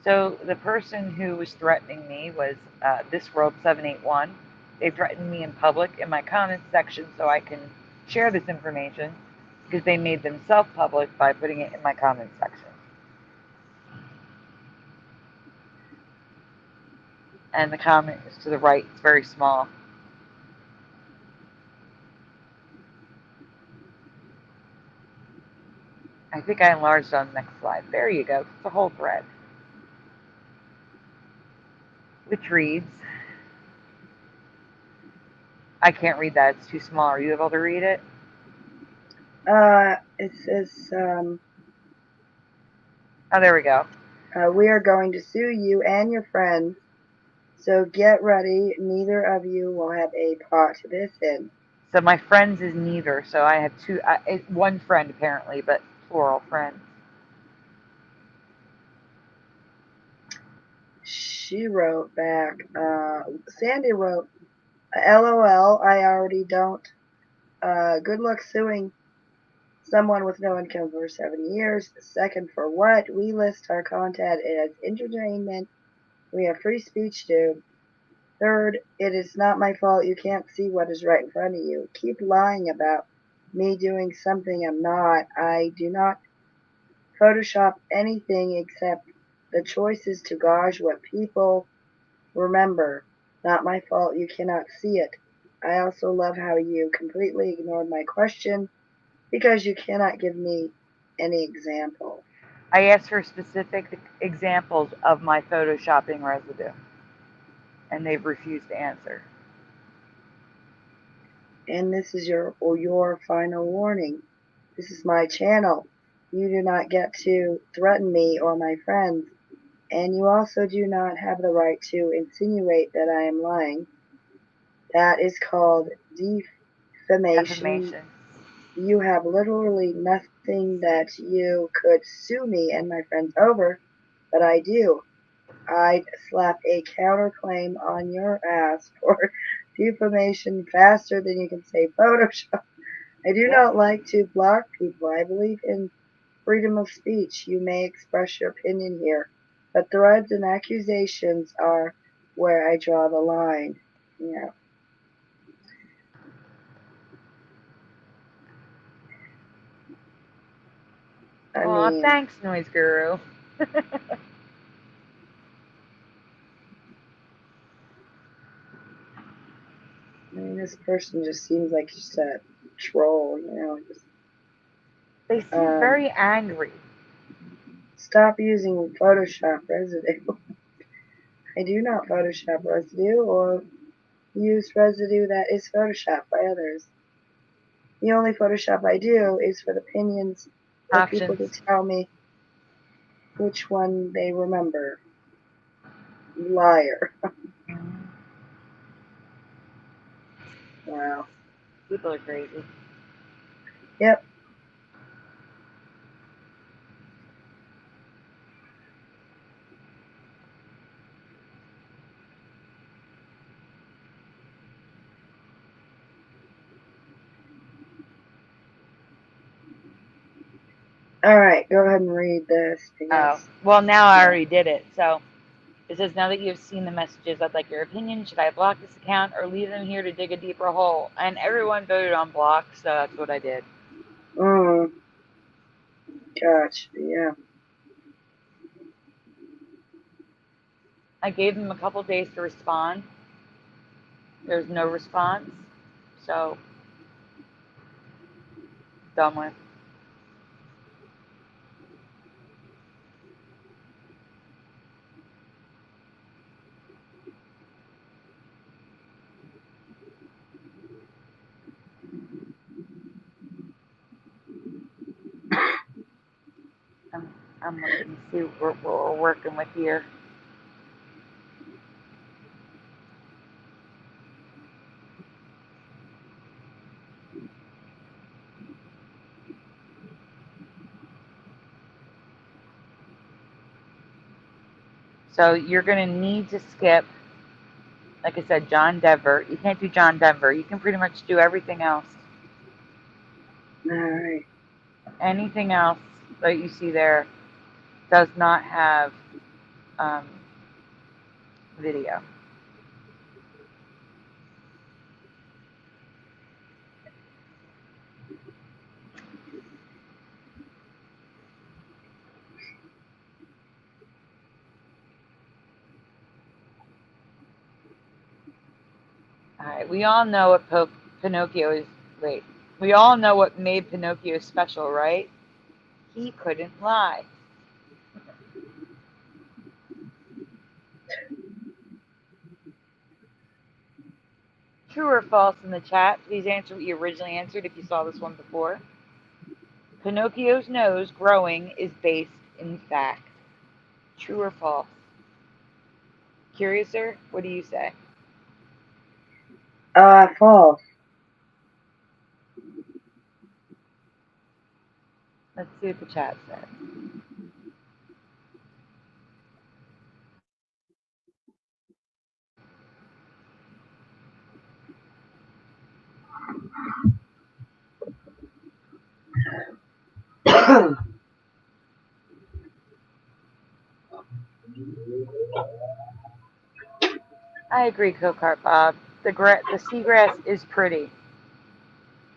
So the person who was threatening me was Discworld781. They threatened me in public in my comments section so I can share this information because they made themselves public by putting it in my comments section. And the comment is to the right. It's very small. I think I enlarged on the next slide. There you go. It's the whole thread. Which reads, I can't read that. It's too small. Are you able to read it? It says Oh, there we go. we are going to sue you and your friends. So get ready. Neither of you will have a pot to this in. So my friends is neither. So I have one friend apparently, but plural friends. She wrote back. Sandy wrote, "LOL. I already don't. Good luck suing someone with no income for 7 years. Second, for what? We list our content as entertainment. We have free speech, dude. Third, it is not my fault you can't see what is right in front of you. Keep lying about me doing something I'm not. I do not Photoshop anything except the choice is to gauge what people remember. Not my fault you cannot see it. I also love how you completely ignored my question because you cannot give me any example. I asked for specific examples of my photoshopping residue, and they've refused to answer. And this is your final warning. This is my channel. You do not get to threaten me or my friends, and you also do not have the right to insinuate that I am lying. That is called defamation. Defamation. You have literally nothing that you could sue me and my friends over, but I do. I'd slap a counterclaim on your ass for defamation faster than you can say Photoshop. I do Yep. not like to block people. I believe in freedom of speech. You may express your opinion here, but threats and accusations are where I draw the line. Yeah. I Aw, mean, thanks, Noise Guru. this person just seems like just a troll, Just, They seem very angry. stop using Photoshop residue. I do not Photoshop residue or use residue that is Photoshopped by others. The only Photoshop I do is for the opinions for people Options. to tell me which one they remember. Liar. Wow. People are crazy. Yep. All right, go ahead and read this Oh, because well, now I already did it. So it says, now that you've seen the messages, I'd like your opinion. Should I block this account or leave them here to dig a deeper hole? And everyone voted on block, so that's what I did. gotcha. Yeah. I gave them a couple days to respond. There's no response, so done with. I'm looking to see what we're working with here. So you're going to need to skip, like I said, John Denver. You can't do John Denver. You can pretty much do everything else. All right. Anything else that you see there does not have um, video. All right, we all know what Pinocchio is. Wait, we all know what made Pinocchio special, right? He couldn't lie. True or false in the chat? Please answer what you originally answered if you saw this one before. Pinocchio's nose growing is based in fact. True or false? Curiouser, what do you say? False. Let's see what the chat said. I agree, Cocart Bob. The seagrass is pretty.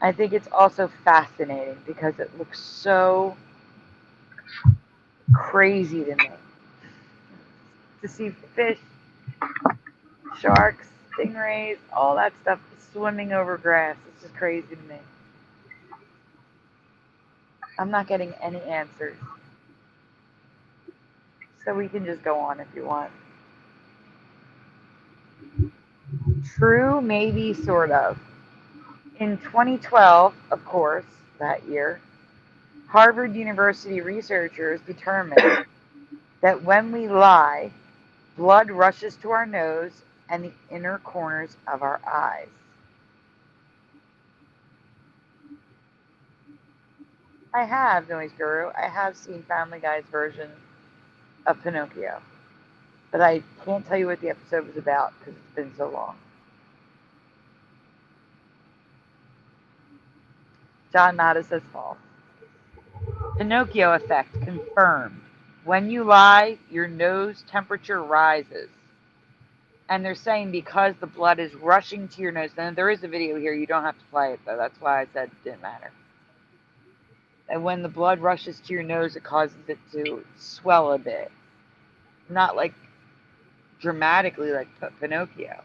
I think it's also fascinating because it looks so crazy to me. To see fish, sharks, stingrays, all that stuff swimming over grass. It's just crazy to me. I'm not getting any answers. So we can just go on if you want. True, maybe, sort of. In 2012, of course, that year, Harvard University researchers determined that when we lie, blood rushes to our nose and the inner corners of our eyes. I have, Noise Guru. I have seen Family Guy's version of Pinocchio, but I can't tell you what the episode was about because it's been so long. John Nada says false. Pinocchio effect confirmed. When you lie, your nose temperature rises. And they're saying because the blood is rushing to your nose. And there is a video here. You don't have to play it, though. That's why I said it didn't matter. And when the blood rushes to your nose, it causes it to swell a bit. Not like dramatically like Pinocchio,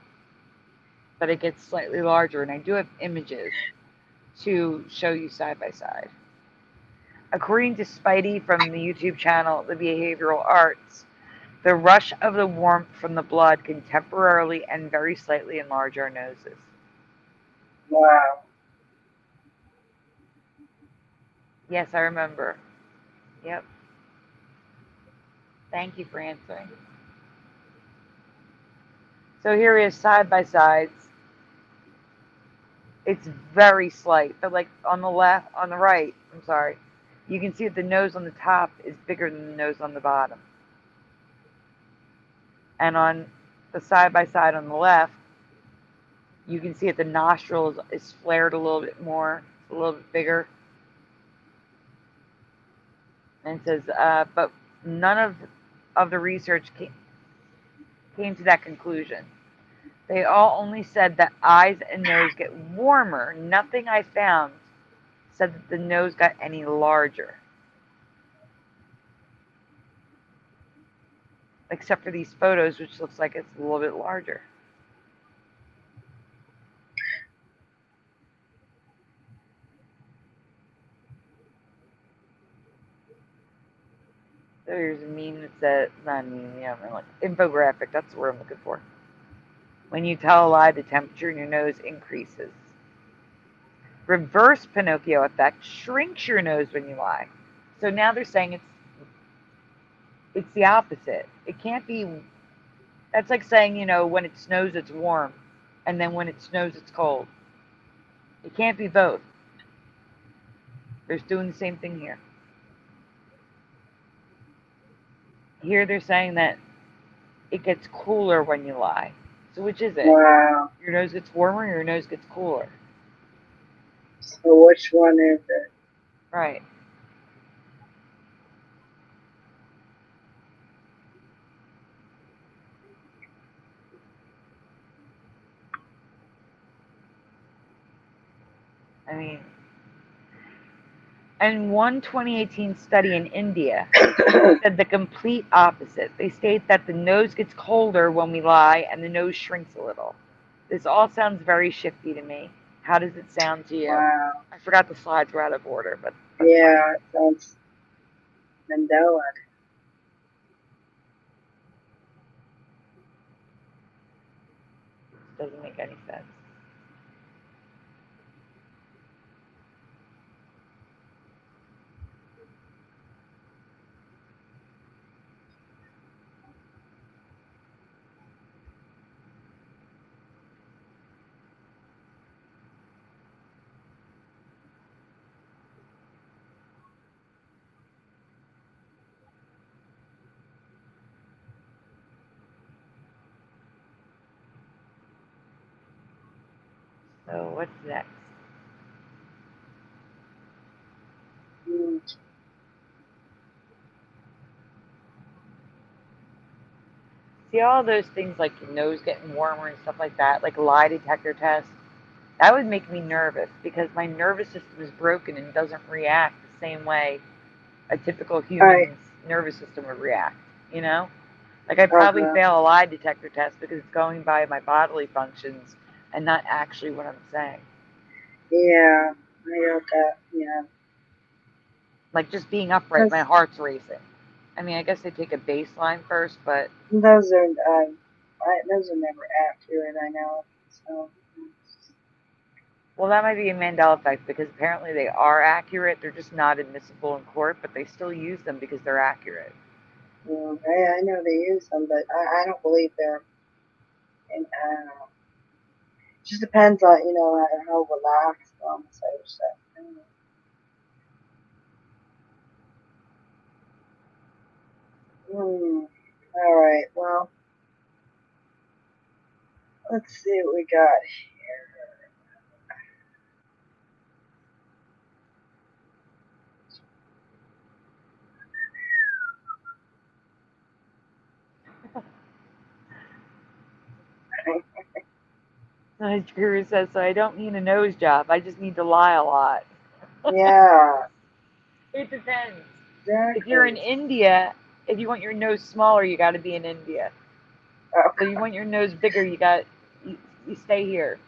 but it gets slightly larger. And I do have images to show you side by side. According to Spidey from the YouTube channel The Behavioral Arts, the rush of the warmth from the blood can temporarily and very slightly enlarge our noses. Wow. Yes, I remember. Yep. Thank you for answering. So here is side by sides. It's very slight, but like on the right, I'm sorry, you can see that the nose on the top is bigger than the nose on the bottom. And on the side by side on the left, you can see that the nostril is flared a little bit more, a little bit bigger. And it says, but none of the research came to that conclusion. They all only said that eyes and nose get warmer. Nothing I found said that the nose got any larger. Except for these photos, which looks like it's a little bit larger. So here's a meme that says, not a meme, yeah, like infographic, that's the word I'm looking for. When you tell a lie, the temperature in your nose increases. Reverse Pinocchio effect shrinks your nose when you lie. So now they're saying it's the opposite. It can't be. That's like saying, when it snows it's warm, and then when it snows it's cold. It can't be both. They're doing the same thing here. Here they're saying that it gets cooler when you lie. So which is it? Wow. Your nose gets warmer, or your nose gets cooler. So which one is it? Right. I mean, and one 2018 study in India said the complete opposite. They state that the nose gets colder when we lie and the nose shrinks a little. This all sounds very shifty to me. How does it sound to you? Wow. I forgot the slides were out of order, but yeah, it sounds Mandela. it doesn't make any sense. So what's next? See all those things like your nose getting warmer and stuff like that, like lie detector test. That would make me nervous because my nervous system is broken and doesn't react the same way a typical human's nervous system would react, you know? Like, I'd probably Uh-huh. fail a lie detector test because it's going by my bodily functions and not actually what I'm saying. Yeah, I got that. Yeah. Like, just being upright, my heart's racing. I mean, I guess they take a baseline first, but Those are those are never accurate. I know. So. well, that might be a Mandela effect because apparently they are accurate. They're just not admissible in court, but they still use them because they're accurate. Yeah, I know they use them, but I don't believe they're. And I don't know. It just depends on how relaxed on the side of stuff. All right. Well, let's see what we got Curious says, so I don't need a nose job. I just need to lie a lot. Yeah, It depends. If you're in exactly. India, if you want your nose smaller, you got to be in India. So Okay. you want your nose bigger, you stay here.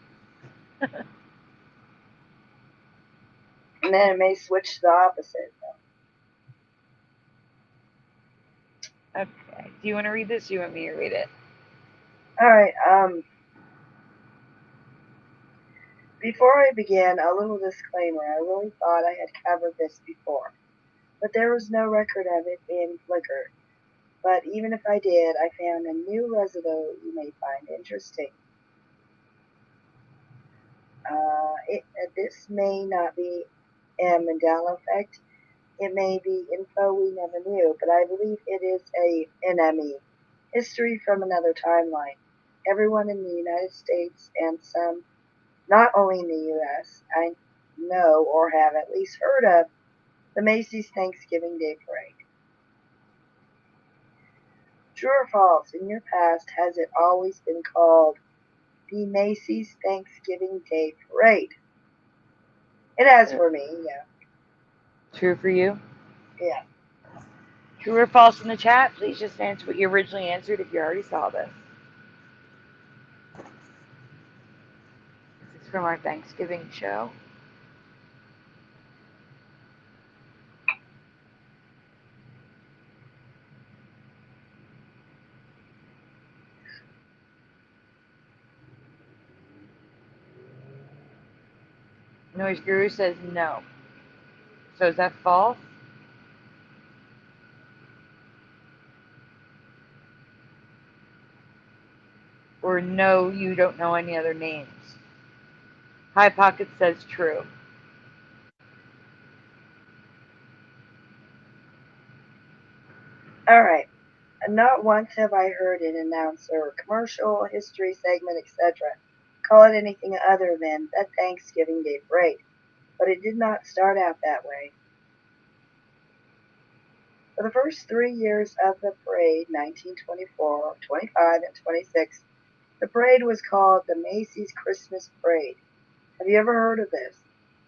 And then it may switch to the opposite. Okay. Do you want to read this? Or do you want me to read it? All right. Before I begin, a little disclaimer. I really thought I had covered this before, but there was no record of it in Flickr. But even if I did, I found a new residue you may find interesting. This may not be a Mandela effect. It may be info we never knew, but I believe it is a NME, history from another timeline. Everyone in the United States and some not only in the US, I know or have at least heard of the Macy's Thanksgiving Day Parade. True or false, in your past, has it always been called the Macy's Thanksgiving Day Parade? It has for me, yeah. True for you? Yeah. True or false in the chat? Please just answer what you originally answered if you already saw this. This is from our Thanksgiving show. Noise Guru says no. So is that false? Or no, you don't know any other names? High Pocket says true. All right. Not once have I heard an announcer, commercial, history segment, etc., call it anything other than the Thanksgiving Day Parade. But it did not start out that way. For the first 3 years of the parade, 1924, 25, and 26, the parade was called the Macy's Christmas Parade. Have you ever heard of this?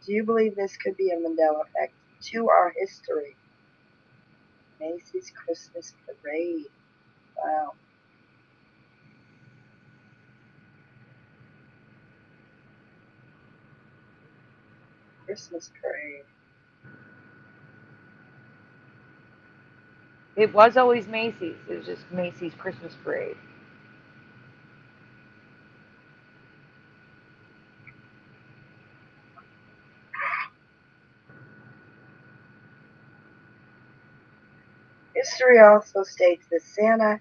Do you believe this could be a Mandela effect to our history? Macy's Christmas Parade. Wow. Christmas Parade. It was always Macy's. It was just Macy's Christmas Parade. History also states that Santa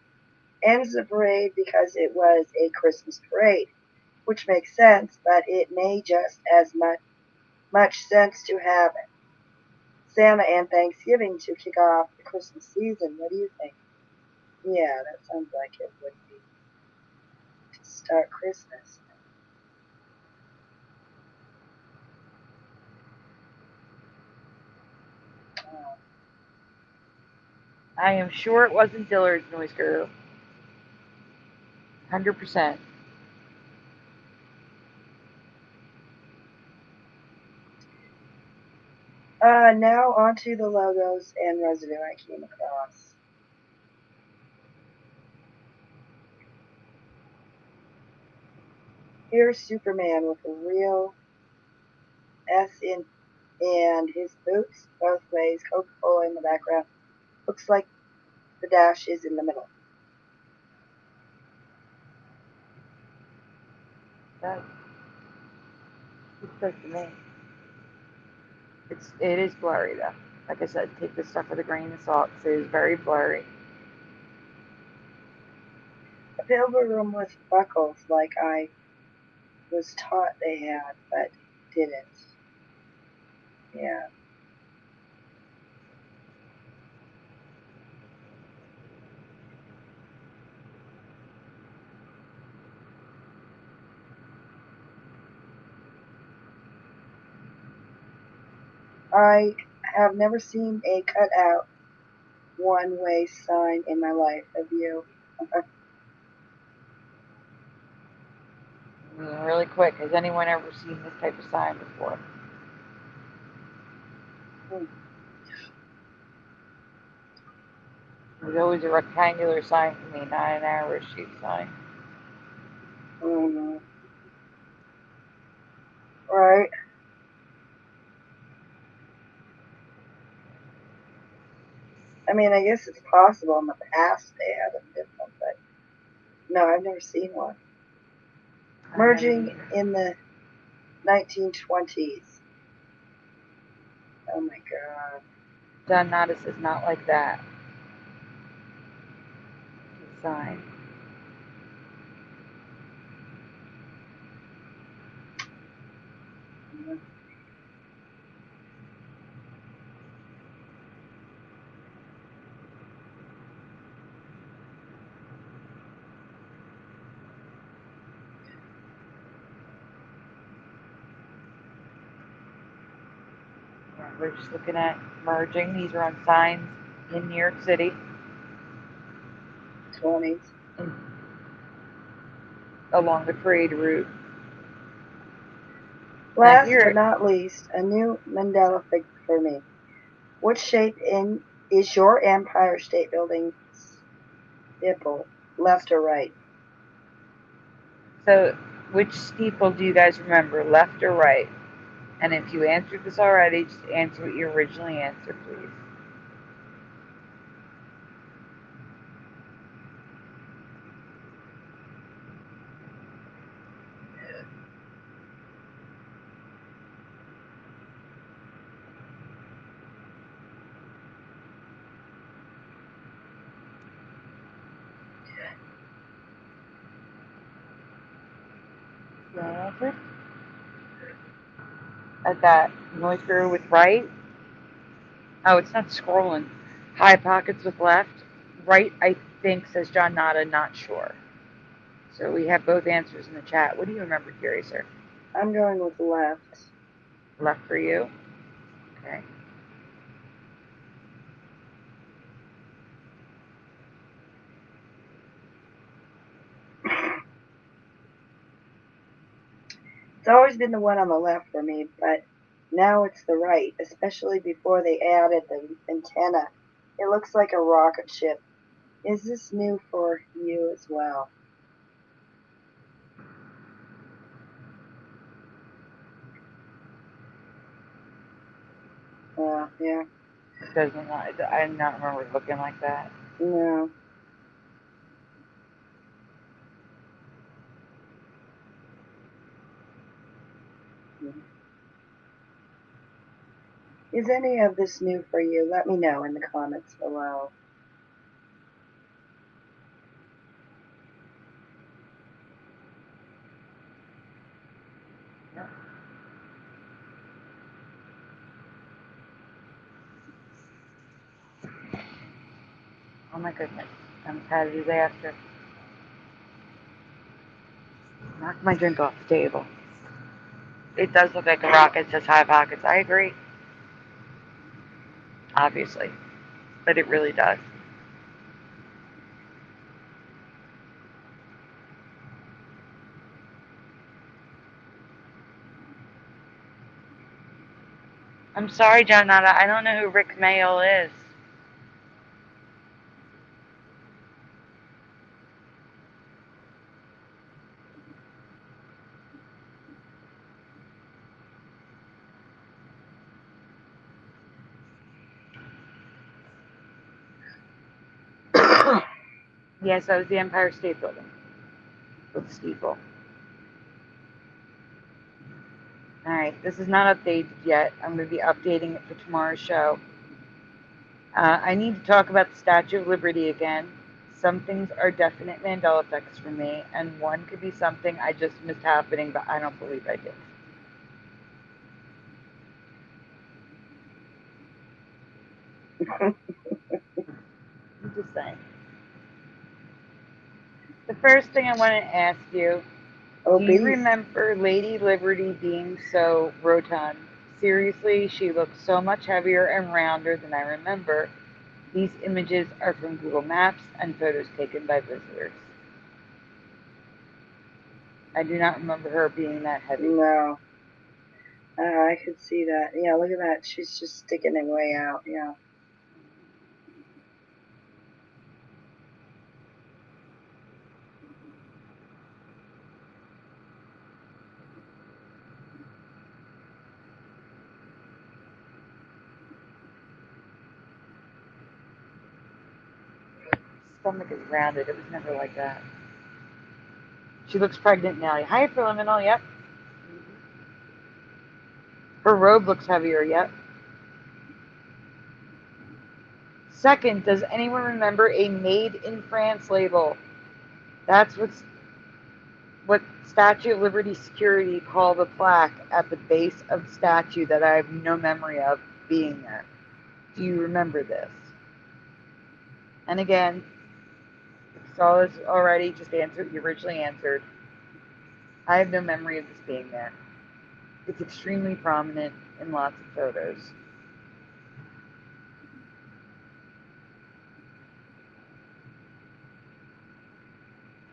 ends the parade because it was a Christmas parade, which makes sense, but it may just as much sense to have Santa and Thanksgiving to kick off the Christmas season. What do you think? Yeah, that sounds like it would be to start Christmas. Oh. I am sure it wasn't Dillard's, Noise Guru. 100%. Now onto the logos and residue I came across. Here's Superman with a real S in and his boots both ways, Coca-Cola in the background. Looks like the dash is in the middle. That looks good to me. It is blurry though. Like I said, take this stuff with a grain of salt. It is very blurry. A pilgrim with buckles like I was taught they had, but didn't. Yeah. I have never seen a cut-out one-way sign in my life. Have you? I mean, really quick, has anyone ever seen this type of sign before? There's always a rectangular sign for me, not an arrow-shaped sign. Mm-hmm. Right. I mean, I guess it's possible in the past they had them different, but no, I've never seen one. Merging in the 1920s. Oh my god. John Nadas is not like that. Sign. We're just looking at merging. These are on signs in New York City. 20s. Along the parade route. Last but not least, a new Mandela Effect for me. What shape is your Empire State Building steeple, left or right? So, which steeple do you guys remember, left or right? And if you answered this already, just answer what you originally answered, please. You answered? At that noise guru with right? Oh, it's not scrolling. High pockets with left. Right, I think, says John Nada, not sure. So we have both answers in the chat. What do you remember, Curiouser? I'm going with left. Left for you? Okay. It's always been the one on the left for me, but now it's the right, especially before they added the antenna. It looks like a rocket ship. Is this new for you as well? Yeah. It doesn't. I do not remember it looking like that. No. Is any of this new for you? Let me know in the comments below. Oh my goodness. I'm had a disaster. Knocked my drink off the table. It does look like a rocket. It says high pockets. I agree. Obviously. But it really does. I'm sorry, John Nada. I don't know who Rick Mail is. Yes, that was the Empire State Building with steeple. All right, this is not updated yet. I'm going to be updating it for tomorrow's show. I need to talk about the Statue of Liberty again. Some things are definite Mandela effects for me, and one could be something I just missed happening, but I don't believe I did. I'm just saying. The first thing I want to ask you, do you Obese. remember Lady Liberty being so rotund? Seriously, she looked so much heavier and rounder than I remember. These images are from Google Maps and photos taken by visitors. I do not remember her being that heavy. No. I could see that. Yeah, look at that. She's just sticking it way out. Yeah. Stomach is rounded. It was never like that. She looks pregnant now. Hyperliminal, yep. Her robe looks heavier, yep. Second, does anyone remember a Made in France label? That's what Statue of Liberty security call the plaque at the base of the statue that I have no memory of being there. Do you remember this? And again, if you saw this already, just answer what you originally answered. I have no memory of this being there. It's extremely prominent in lots of photos.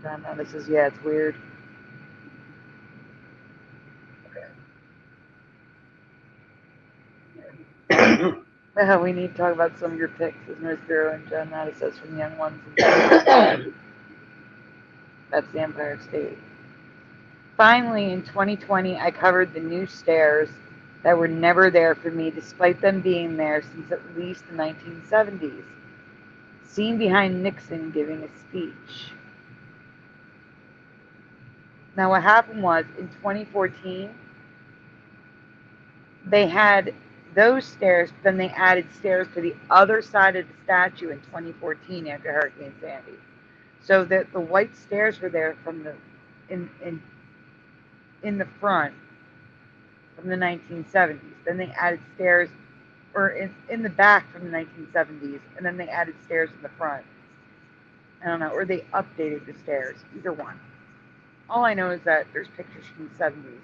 John Notice says, yeah, it's weird. We need to talk about some of your picks, as Miss Bureau and John Notice says, from Young Ones. That's the Empire State. Finally, in 2020, I covered the new stairs that were never there for me, despite them being there since at least the 1970s. Seen behind Nixon giving a speech. Now, what happened was, in 2014, they had those stairs, but then they added stairs to the other side of the statue in 2014 after Hurricane Sandy. So that the white stairs were there from the in the front from the 1970s. Then they added stairs, or in the back from the 1970s, and then they added stairs in the front. I don't know, or they updated the stairs. Either one. All I know is that there's pictures from the 70s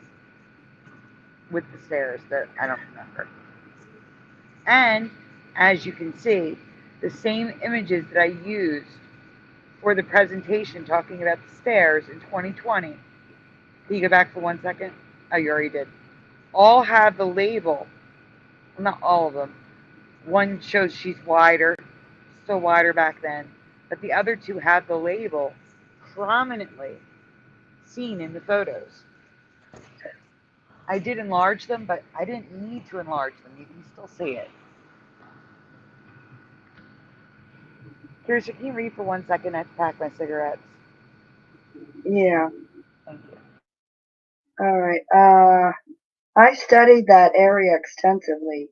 with the stairs that I don't remember. And as you can see, the same images that I used for the presentation talking about the stairs in 2020. Can you go back for 1 second? Oh, you already did. All have the label. Well, not all of them. One shows she's wider, still wider back then, but the other two have the label prominently seen in the photos. I did enlarge them, but I didn't need to enlarge them. You can still see it. Curious, can you read for 1 second? I have to pack my cigarettes. Yeah. Thank you. All right. I studied that area extensively.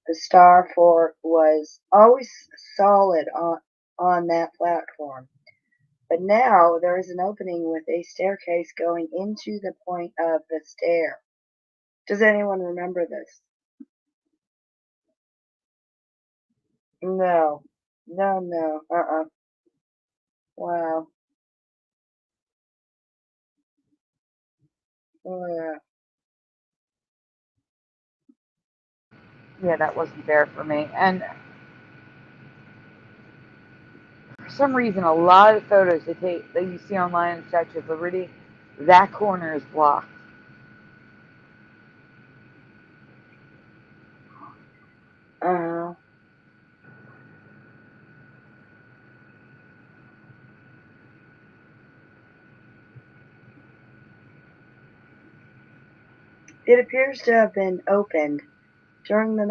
The star fort was always solid on that platform. But now there is an opening with a staircase going into the point of the stair. Does anyone remember this? No. No. Wow. Oh, yeah. Yeah, that wasn't there for me. And for some reason, a lot of photos that you see online in Statue of Liberty, that corner is blocked. It appears to have been opened during the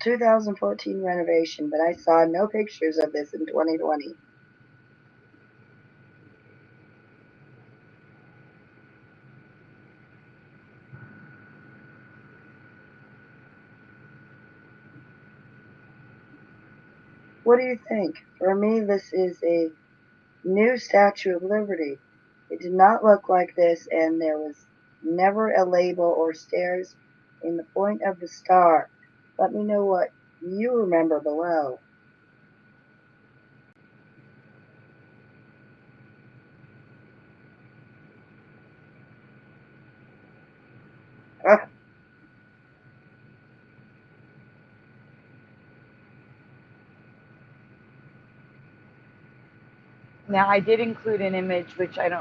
2014 renovation, but I saw no pictures of this in 2020. What do you think? For me, this is a new Statue of Liberty. It did not look like this, and there was never a label or stairs in the point of the star. Let me know what you remember below. Now, I did include an image, which I'd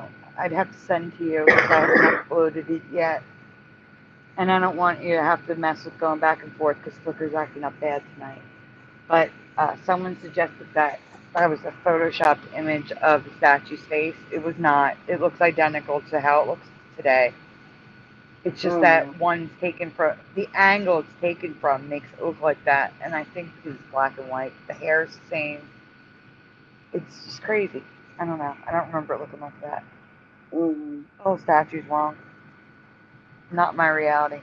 have to send to you because I haven't uploaded it yet. And I don't want you to have to mess with going back and forth because Flickr's acting up bad tonight. But someone suggested that was a photoshopped image of the statue's face. It was not. It looks identical to how it looks today. It's just that one's taken from, the angle it's taken from makes it look like that. And I think because it's black and white, the hair's the same. It's just crazy. I don't know. I don't remember it looking like that. The whole statue's wrong. Not my reality.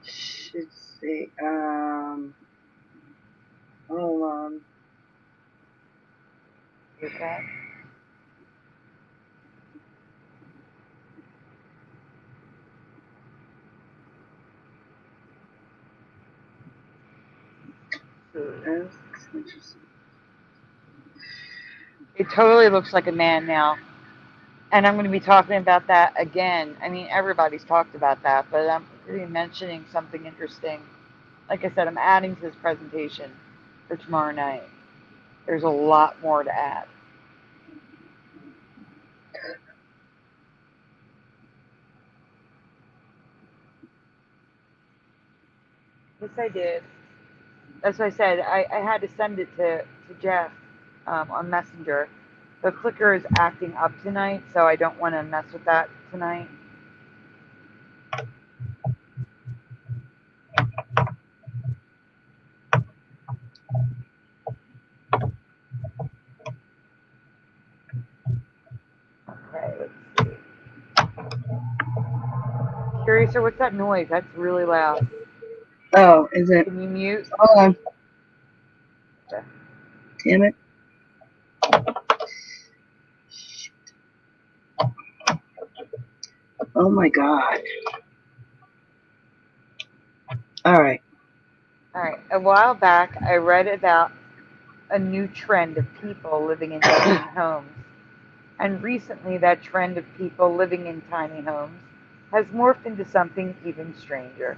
Should see. Hold on. You okay? It totally looks like a man now. And I'm going to be talking about that again. I mean, everybody's talked about that, but I'm going to be mentioning something interesting. Like I said, I'm adding to this presentation for tomorrow night. There's a lot more to add. Yes, I did. That's what I said. I had to send it to Jeff on Messenger. The clicker is acting up tonight, so I don't want to mess with that tonight. Okay, let's see. Curiouser, what's that noise? That's really loud. Oh, is it? Can you mute? Hold on. Okay. Damn it. Oh my God. All right. All right. A while back, I read about a new trend of people living in tiny homes. And recently, that trend of people living in tiny homes has morphed into something even stranger.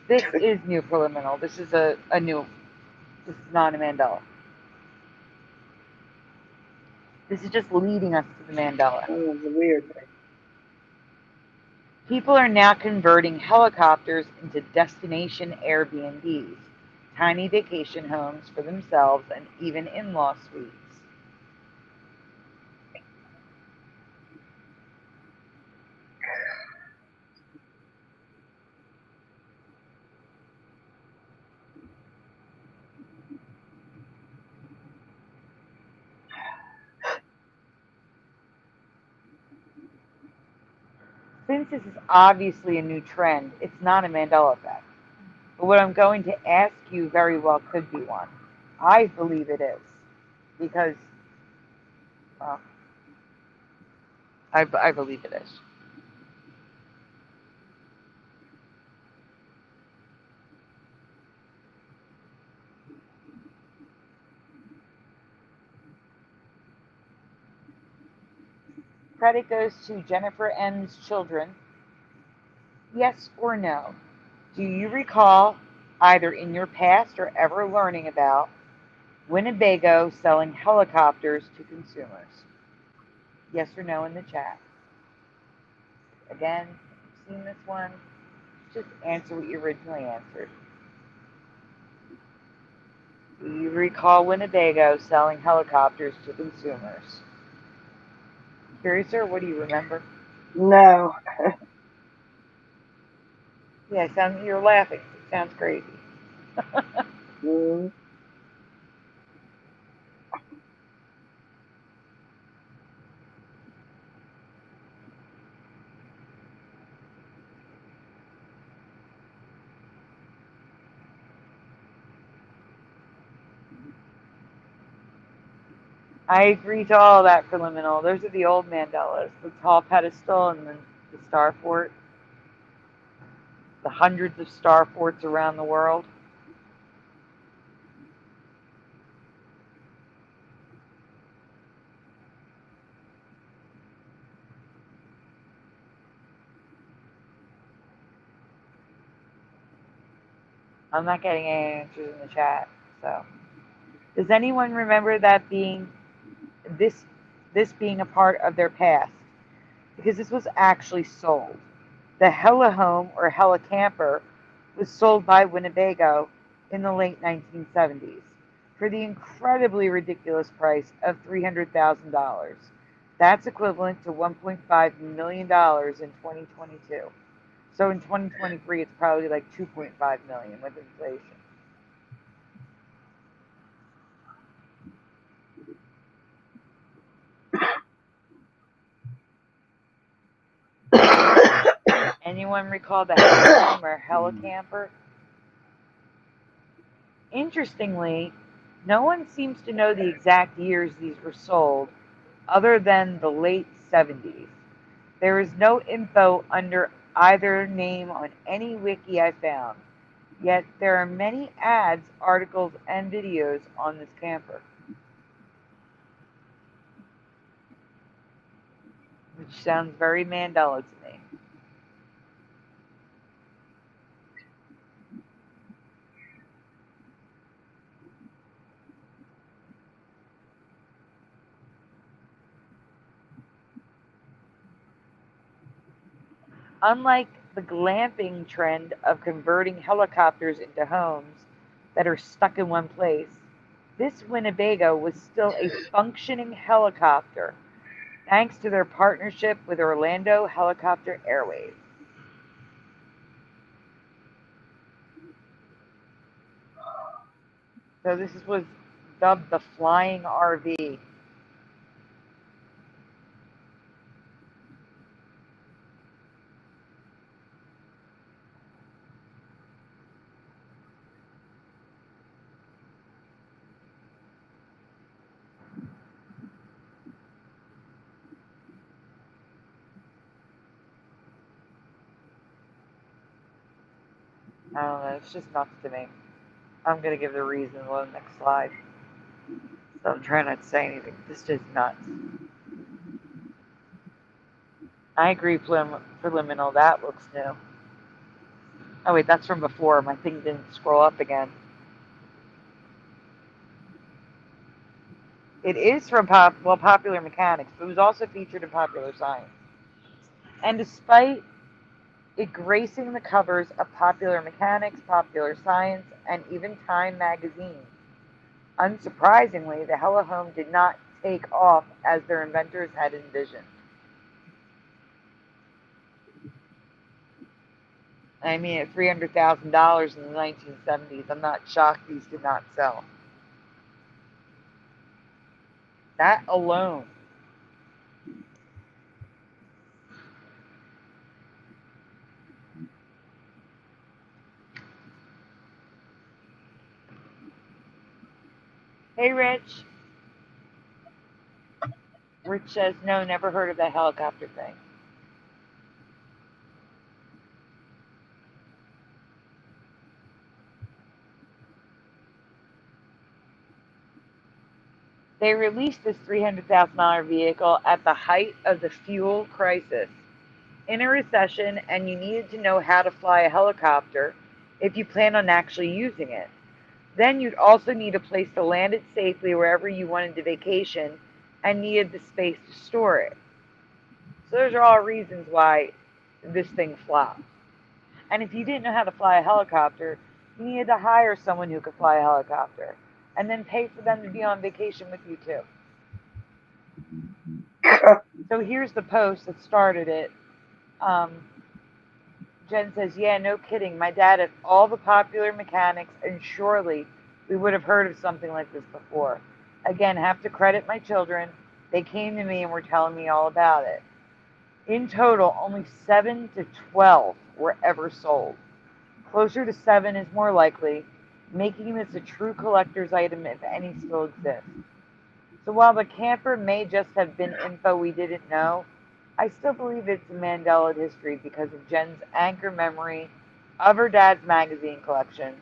This is new preliminal. This is this is not a Mandela. This is just leading us to the Mandela. That was a weird thing. People are now converting helicopters into destination Airbnbs, tiny vacation homes for themselves, and even in-law suites. Since this is obviously a new trend, it's not a Mandela effect. But what I'm going to ask you very well could be one. I believe it is. Because, well, I believe it is. Credit goes to Jennifer M's children. Yes or no? Do you recall, either in your past or ever learning about, Winnebago selling helicopters to consumers? Yes or no in the chat. Again, if you've seen this one, just answer what you originally answered. Do you recall Winnebago selling helicopters to consumers? Curiouser, what do you remember? No. Yeah, you're laughing. It sounds crazy. Mm. I agree to all that for liminal. Those are the old Mandelas, the tall pedestal and the star fort, the hundreds of star forts around the world. I'm not getting any answers in the chat. So, does anyone remember that being this this being a part of their past? Because this was actually sold. The Hella Home or Hella Camper was sold by Winnebago in the late 1970s for the incredibly ridiculous price of $300,000. That's equivalent to $1.5 million in 2022. So in 2023, it's probably like 2.5 million with inflation. Anyone recall the Hella Home or Hella Camper? Interestingly, no one seems to know the exact years these were sold, other than the late 70s. There is no info under either name on any wiki I found, yet there are many ads, articles, and videos on this camper, which sounds very Mandela to me. Unlike the glamping trend of converting helicopters into homes that are stuck in one place, this Winnebago was still a functioning helicopter thanks to their partnership with Orlando Helicopter Airways. So this was dubbed the Flying RV. I don't know, it's just nuts to me. I'm going to give the reason on the next slide. So I'm trying not to say anything. This is nuts. I agree, Preliminal. That looks new. Oh, wait, that's from before. My thing didn't scroll up again. It is from Popular Mechanics, but it was also featured in Popular Science. And despite it gracing the covers of Popular Mechanics, Popular Science, and even Time magazine, unsurprisingly, the Hella Home did not take off as their inventors had envisioned. I mean, at $300,000 in the 1970s, I'm not shocked these did not sell. That alone. Hey, Rich. Rich says, no, never heard of that helicopter thing. They released this $300,000 vehicle at the height of the fuel crisis in a recession, and you needed to know how to fly a helicopter if you plan on actually using it. Then you'd also need a place to land it safely wherever you wanted to vacation and needed the space to store it. So those are all reasons why this thing flopped. And if you didn't know how to fly a helicopter, you needed to hire someone who could fly a helicopter and then pay for them to be on vacation with you too. So here's the post that started it. Jen says, yeah, no kidding. My dad had all the popular mechanics, and surely we would have heard of something like this before. Again, have to credit my children. They came to me and were telling me all about it. In total, only 7 to 12 were ever sold. Closer to 7 is more likely, making this a true collector's item if any still exist. So while the camper may just have been info we didn't know, I still believe it's a Mandela history because of Jen's anchor memory of her dad's magazine collection,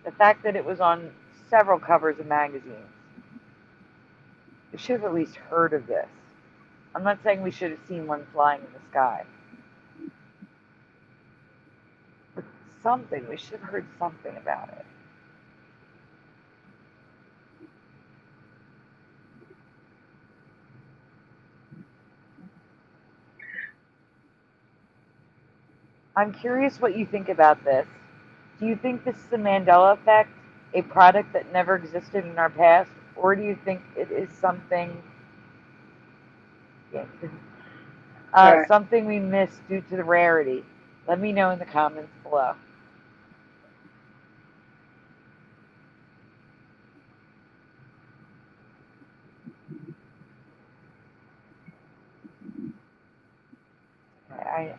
the fact that it was on several covers of magazines. We should have at least heard of this. I'm not saying we should have seen one flying in the sky. But something, we should have heard something about it. I'm curious what you think about this. Do you think this is the Mandela Effect, a product that never existed in our past, or do you think it is something something we missed due to the rarity? Let me know in the comments below.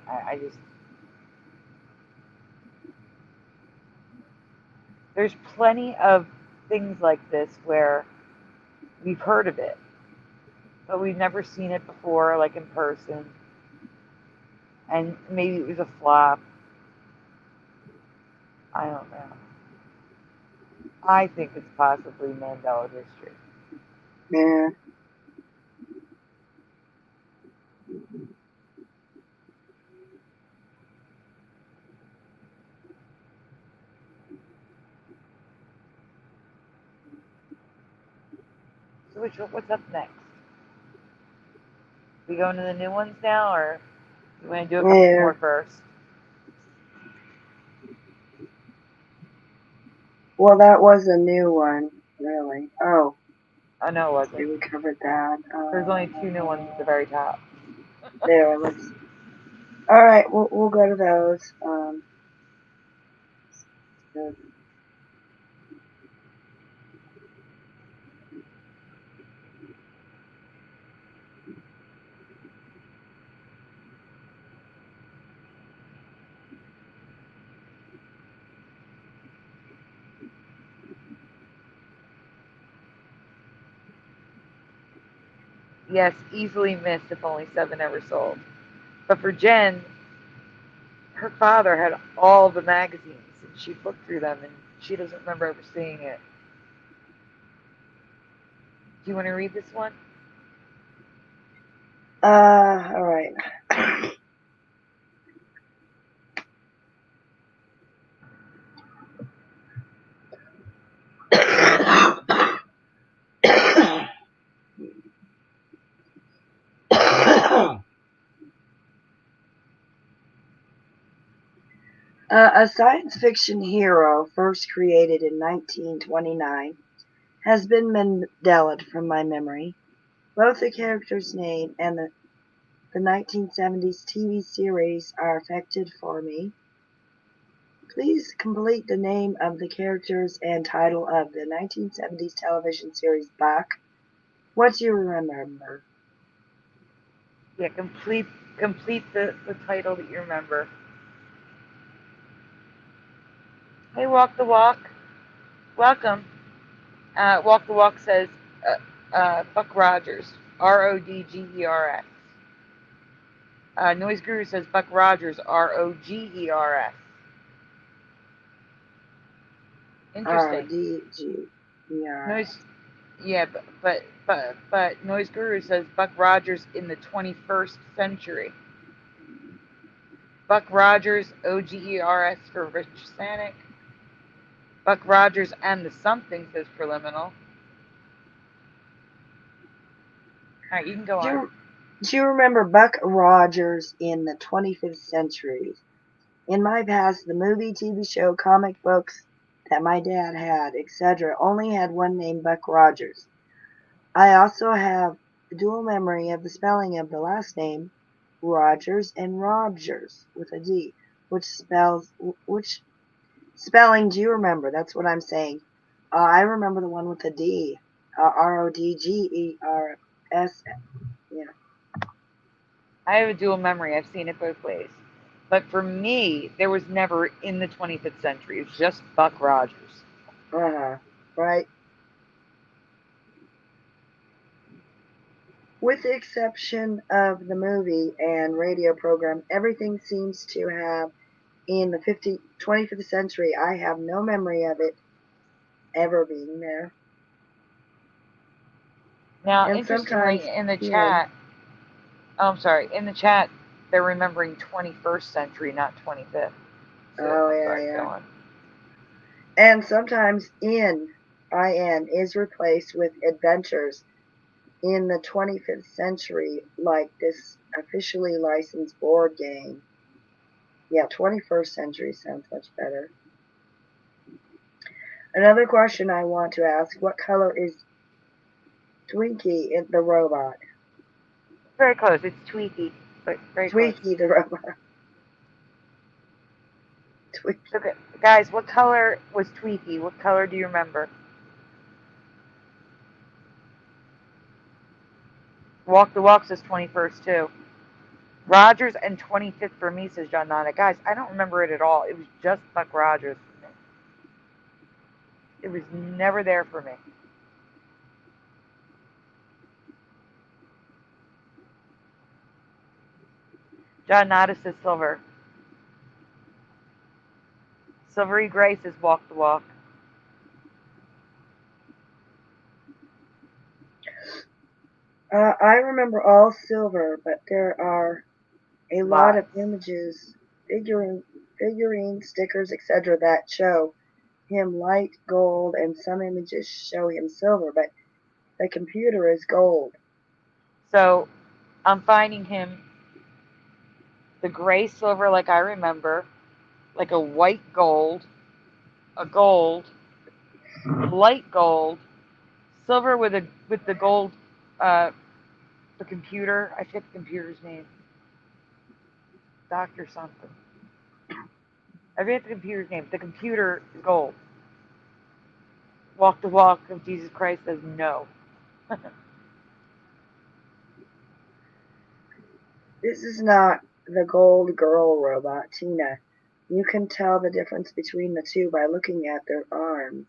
I just, there's plenty of things like this where we've heard of it, but we've never seen it before, like in person. And maybe it was a flop. I don't know. I think it's possibly Mandela history. Yeah. So what's up next? We going to the new ones now, or you want to do a couple more first? Well, that was a new one, really. Oh. Oh, no, it wasn't. We covered that. There's only 2 new ones at the very top. There, let's. All right, we'll go to those. Yes, easily missed if only 7 ever sold. But for Jen, her father had all the magazines, and she looked through them, and she doesn't remember ever seeing it. Do you want to read this one? All right. A science fiction hero first created in 1929 has been Mandelaed from my memory. Both the character's name and the 1970s TV series are affected for me. Please complete the name of the characters and title of the 1970s television series Bach. What do you remember? Yeah, complete the title that you remember. Hey, Walk the Walk. Welcome. Walk the Walk says Buck Rogers. Rodgers. Noise Guru says Buck Rogers. Rogers. Interesting. RDGER. Noise, yeah, but Noise Guru says Buck Rogers in the 21st century. Buck Rogers, OGERS for Rich Sanic. Buck Rogers and the something says Preliminal. All right, you can go on. Do you remember Buck Rogers in the 25th century? In my past, the movie, TV show, comic books that my dad had, etc., only had one name, Buck Rogers. I also have dual memory of the spelling of the last name, Rogers and Rogers with a D, which spelling do you remember? That's what I'm saying. I remember the one with the D, Rodgers. Yeah. I have a dual memory. I've seen it both ways. But for me, there was never in the 25th century. It's just Buck Rogers. Right. With the exception of the movie and radio program, everything seems to have in the 25th century. I have no memory of it ever being there. Now, And sometimes, interestingly, in the you know, chat, oh, I'm sorry, in the chat, they're remembering 21st century, not 25th. So, oh I'm yeah, sorry, go yeah. on. And sometimes in is replaced with adventures in the 25th century, like this officially licensed board game. Yeah, 21st century sounds much better. Another question I want to ask, what color is Twinkie the robot? Very close. It's Tweaky, but very close. Twinkie the robot. Twinkie. So, guys, what color was Tweaky? What color do you remember? Walk the Walk says 21st, too. Rogers and 25th for me, says John Nana. Guys, I don't remember it at all. It was just Buck Rogers for me. It was never there for me. John Nada says silver. Silvery Gray says Walk the Walk. I remember all silver, but there are a lot of Lots. images, figurine stickers, etc. that show him light gold, and some images show him silver, but the computer is gold. So I'm finding him the gray silver like I remember, like a white gold, a gold, light gold, silver with the gold, uh, the computer. I forget the computer's name. Doctor something. I forget the computer's name. The computer is gold. Walk the walk of Jesus Christ says no. This is not the gold girl robot, Tina. You can tell the difference between the two by looking at their arms.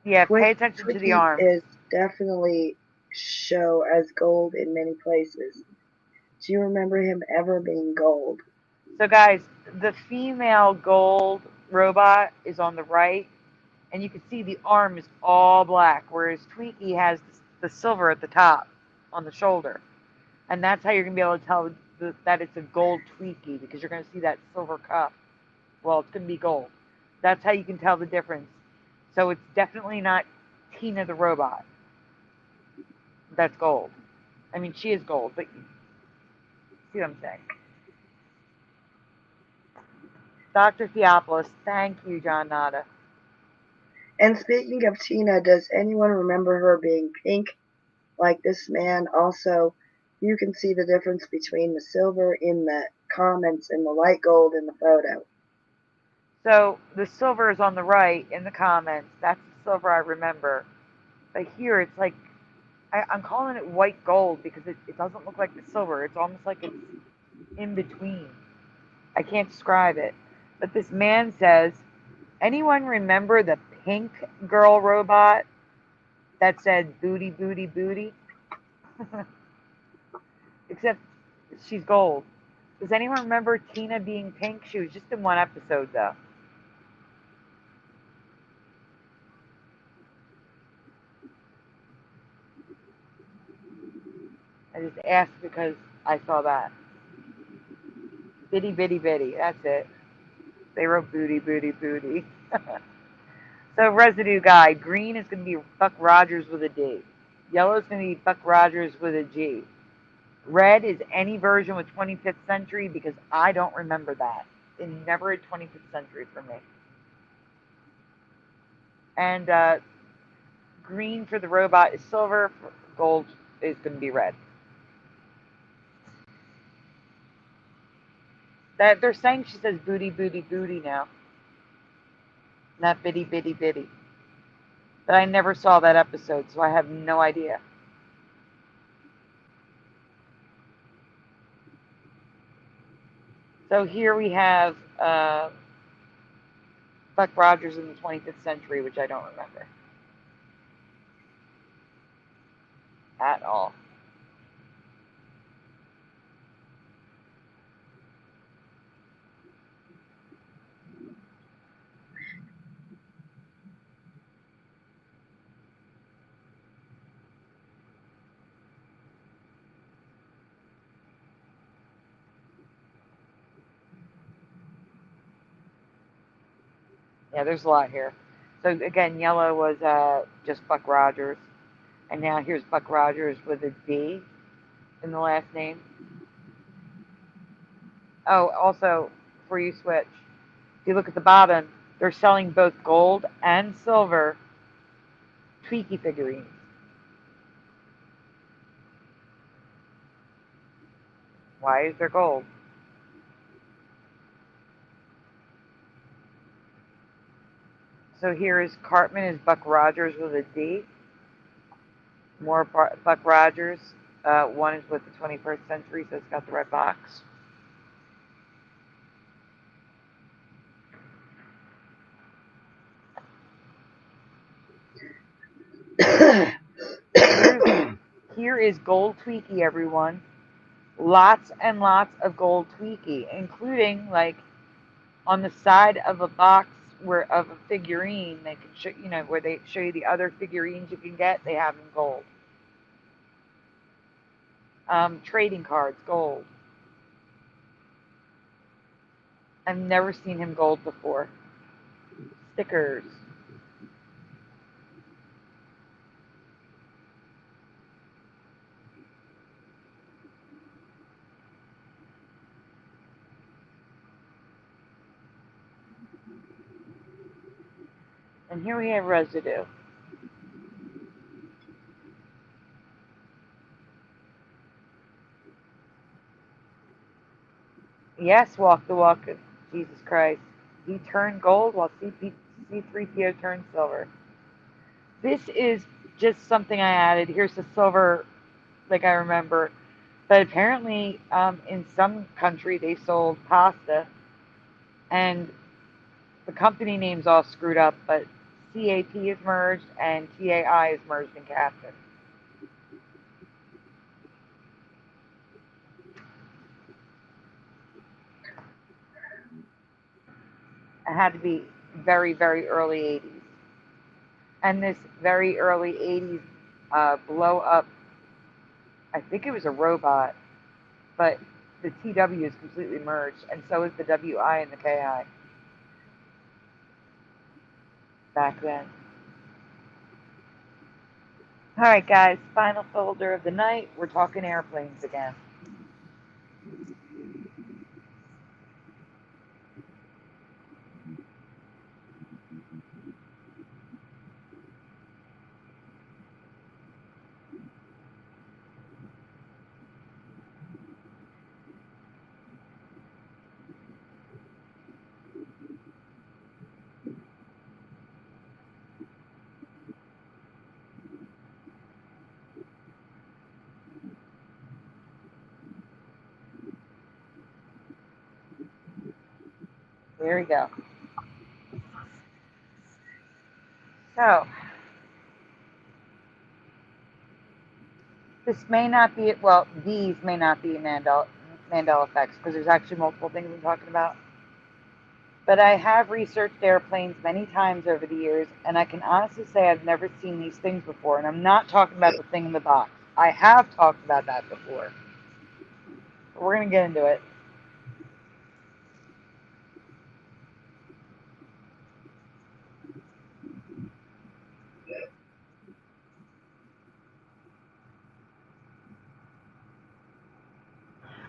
Yeah, pay attention to the Twinkie arms. is definitely show as gold in many places. Do you remember him ever being gold? So, guys, the female gold robot is on the right, and you can see the arm is all black, whereas Tweaky has the silver at the top on the shoulder. And that's how you're going to be able to tell that it's a gold Tweaky, because you're going to see that silver cup. Well, it's going to be gold. That's how you can tell the difference. So it's definitely not Tina the robot. That's gold. I mean, she is gold, but you see what I'm saying? Dr. Theopolis, thank you, John Nada. And speaking of Tina, does anyone remember her being pink like this man? Also, you can see the difference between the silver in the comments and the light gold in the photo. So the silver is on the right in the comments. That's the silver I remember. But here it's like, I'm calling it white gold because it doesn't look like the silver. It's almost like it's in between. I can't describe it. But this man says, anyone remember the pink girl robot that said booty, booty, booty? Except she's gold. Does anyone remember Tina being pink? She was just in one episode, though. I just asked because I saw that. Bitty, bitty, bitty. That's it. They wrote booty, booty, booty. So, residue guy. Green is going to be Buck Rogers with a D. Yellow is going to be Buck Rogers with a G. Red is any version with 25th century because I don't remember that. It never had 25th century for me. And green for the robot is silver. Gold is going to be red. That they're saying she says booty, booty, booty now, not bitty, bitty, bitty. But I never saw that episode, so I have no idea. So here we have Buck Rogers in the 25th century, which I don't remember at all. Yeah, there's a lot here. So again, yellow was just Buck Rogers, and now here's Buck Rogers with a D in the last name. Oh, also, before you switch, if you look at the bottom, they're selling both gold and silver Tweaky figurines. Why is there gold? So here is Cartman is Buck Rogers with a D. More Buck Rogers. One is with the 21st century, so it's got the red box. Here is gold Tweaky, everyone. Lots and lots of gold Tweaky, including like on the side of a box where of a figurine, they can show where they show you the other figurines you can get. They have in gold. Trading cards, gold. I've never seen him gold before. Stickers. And here we have residue. Yes, walk the walk of Jesus Christ. He turned gold while C3PO turned silver. This is just something I added. Here's the silver, like I remember. But apparently, in some country, they sold pasta, and the company name's all screwed up, but CAP is merged, and TAI is merged in Captain. It had to be very, very early 80s. And this very early 80s blow up, I think it was a robot, but the TW is completely merged, and so is the WI and the KI back then. All right, guys, final folder of the night. We're talking airplanes again. Here we go. So, this may not be, well, these may not be Mandela effects, because there's actually multiple things I'm talking about. But I have researched airplanes many times over the years, and I can honestly say I've never seen these things before. And I'm not talking about the thing in the box. I have talked about that before. But we're going to get into it.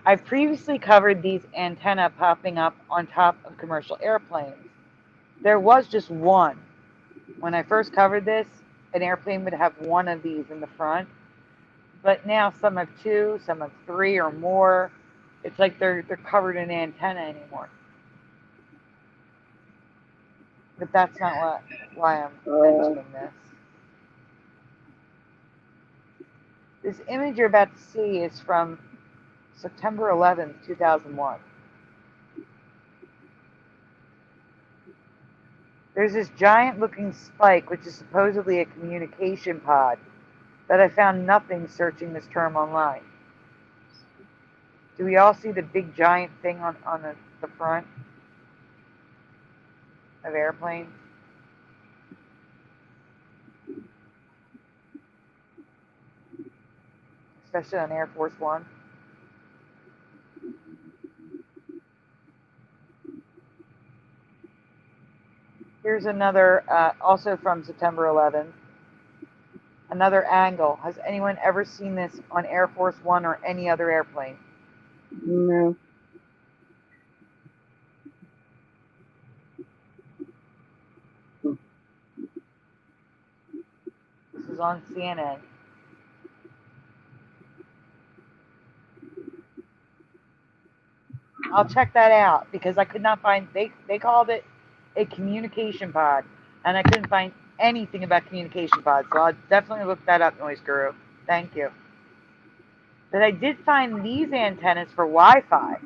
I've previously covered these antennae popping up on top of commercial airplanes. There was just one. When I first covered this, an airplane would have one of these in the front, but now some have two, some have three or more. It's like they're covered in antenna anymore. But that's not why I'm mentioning this. This image you're about to see is from September 11th, 2001. There's this giant looking spike, which is supposedly a communication pod, but I found nothing searching this term online. Do we all see the big giant thing on the front of airplanes? Especially on Air Force One. Here's another, also from September 11th. Another angle. Has anyone ever seen this on Air Force One or any other airplane? No. This is on CNN. I'll check that out because I could not find, they called it a communication pod, and I couldn't find anything about communication pods, so I'll definitely look that up, Noise Guru. Thank you. But I did find these antennas for Wi-Fi.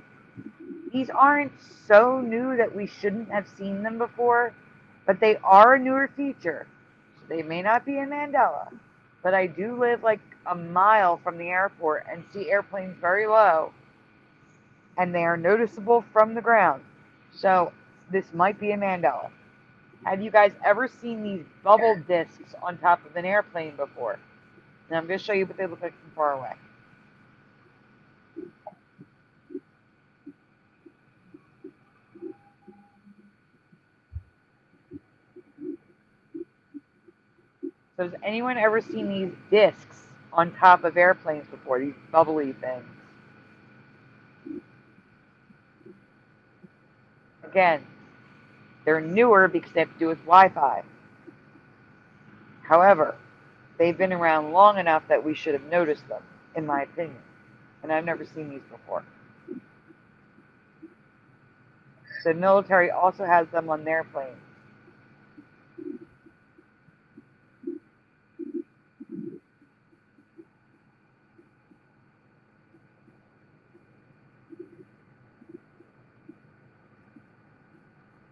These aren't so new that we shouldn't have seen them before, but they are a newer feature. So they may not be in Mandela, but I do live like a mile from the airport and see airplanes very low, and they are noticeable from the ground. So this might be a Mandela. Have you guys ever seen these bubble discs on top of an airplane before? And I'm going to show you what they look like from far away. So has anyone ever seen these discs on top of airplanes before, these bubbly things? Again, they're newer because they have to do with Wi-Fi. However, they've been around long enough that we should have noticed them, in my opinion. And I've never seen these before. The military also has them on their planes.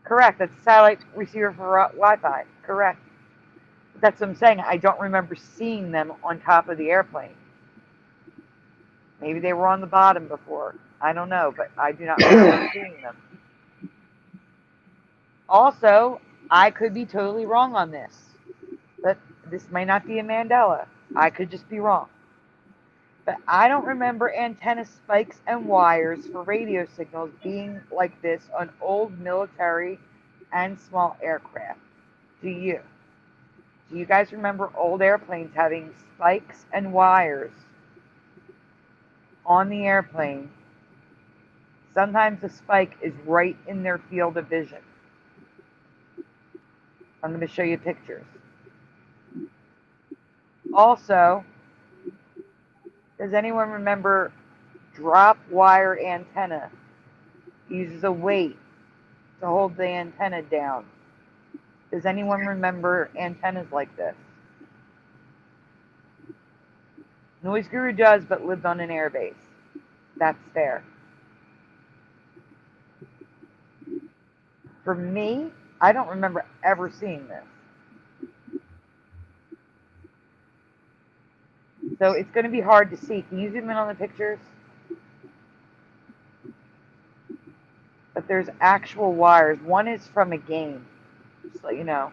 Correct, that's a satellite receiver for Wi-Fi. Correct. That's what I'm saying. I don't remember seeing them on top of the airplane. Maybe they were on the bottom before. I don't know, but I do not remember seeing them. Also, I could be totally wrong on this, but this may not be a Mandela. I could just be wrong. But I don't remember antenna spikes and wires for radio signals being like this on old military and small aircraft. Do you? Do you guys remember old airplanes having spikes and wires on the airplane? Sometimes the spike is right in their field of vision. I'm going to show you pictures. Also, does anyone remember drop wire antenna? Uses a weight to hold the antenna down. Does anyone remember antennas like this? Noise Guru does, but lived on an airbase. That's fair. For me, I don't remember ever seeing this. So it's going to be hard to see. Can you zoom in on the pictures? But there's actual wires. One is from a game, just so you know.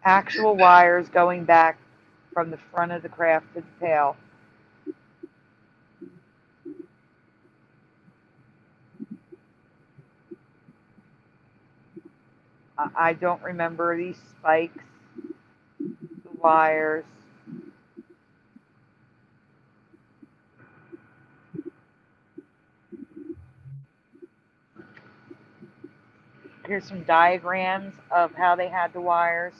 Actual wires going back from the front of the craft to the tail. I don't remember these spikes, the wires. Here's some diagrams of how they had the wires.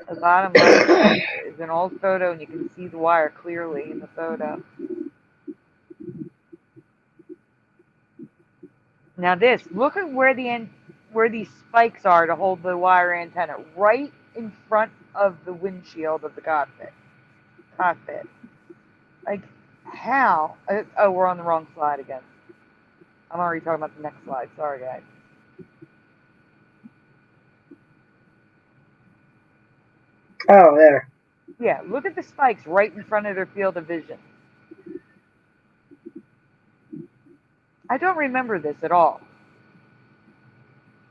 The bottom left is an old photo, and you can see the wire clearly in the photo. Now this, look at where these spikes are to hold the wire antenna, right in front of the windshield of the cockpit. Like, how? Oh, we're on the wrong slide again. I'm already talking about the next slide. Sorry, guys. Oh, there. Yeah, look at the spikes right in front of their field of vision. I don't remember this at all.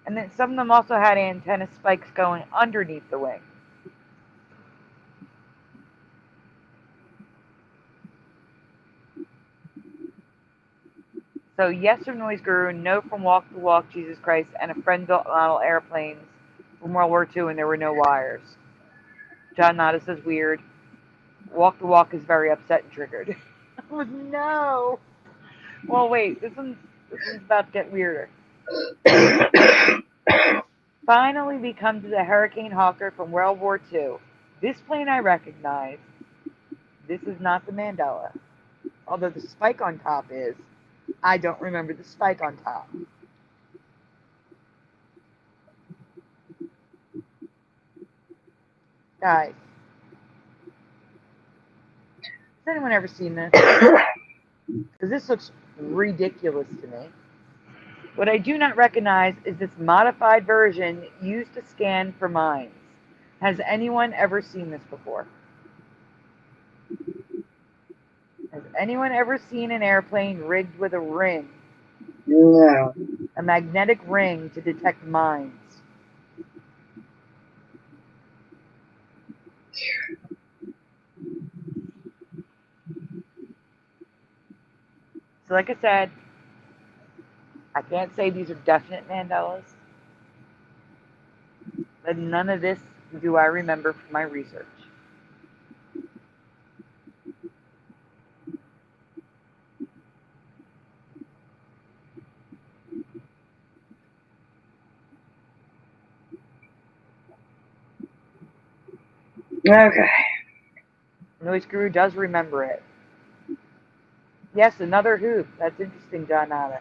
And then some of them also had antenna spikes going underneath the wing. So yes from Noise Guru, no from Walk the Walk, Jesus Christ, and a friend built model airplanes from World War II, and there were no wires. John Nada says weird. Walk the Walk is very upset and triggered. Oh no! Well, wait, this one's about to get weirder. Finally, we come to the Hurricane Hawker from World War II. This plane I recognize. This is not the Mandela. Although the spike on top is. I don't remember the spike on top. Guys, has anyone ever seen this? Because this looks ridiculous to me. What I do not recognize is this modified version used to scan for mines. Has anyone ever seen this before? Has anyone ever seen an airplane rigged with a ring? No. A magnetic ring to detect mines? So like I said, I can't say these are definite Mandelas, but none of this do I remember from my research. Okay. Noise Guru does remember it. Yes, another hoop. That's interesting, John Nada.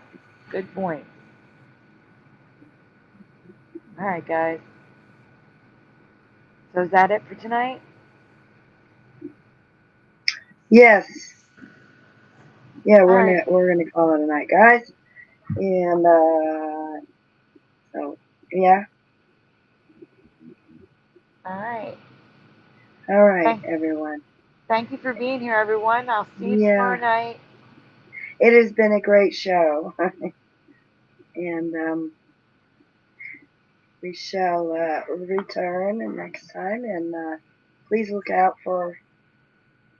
Good point. All right, guys. So is that it for tonight? Yes. Yeah, All right. we're gonna call it a night, guys. And so yeah. All right. All right, everyone. Thank you for being here, everyone. I'll see you Yeah, tomorrow night. it has been a great show, and we shall return next time. And please look out for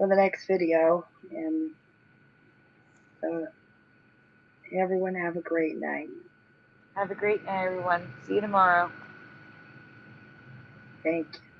the next video. And everyone have a great night. Have a great night, everyone. See you tomorrow. Thank you.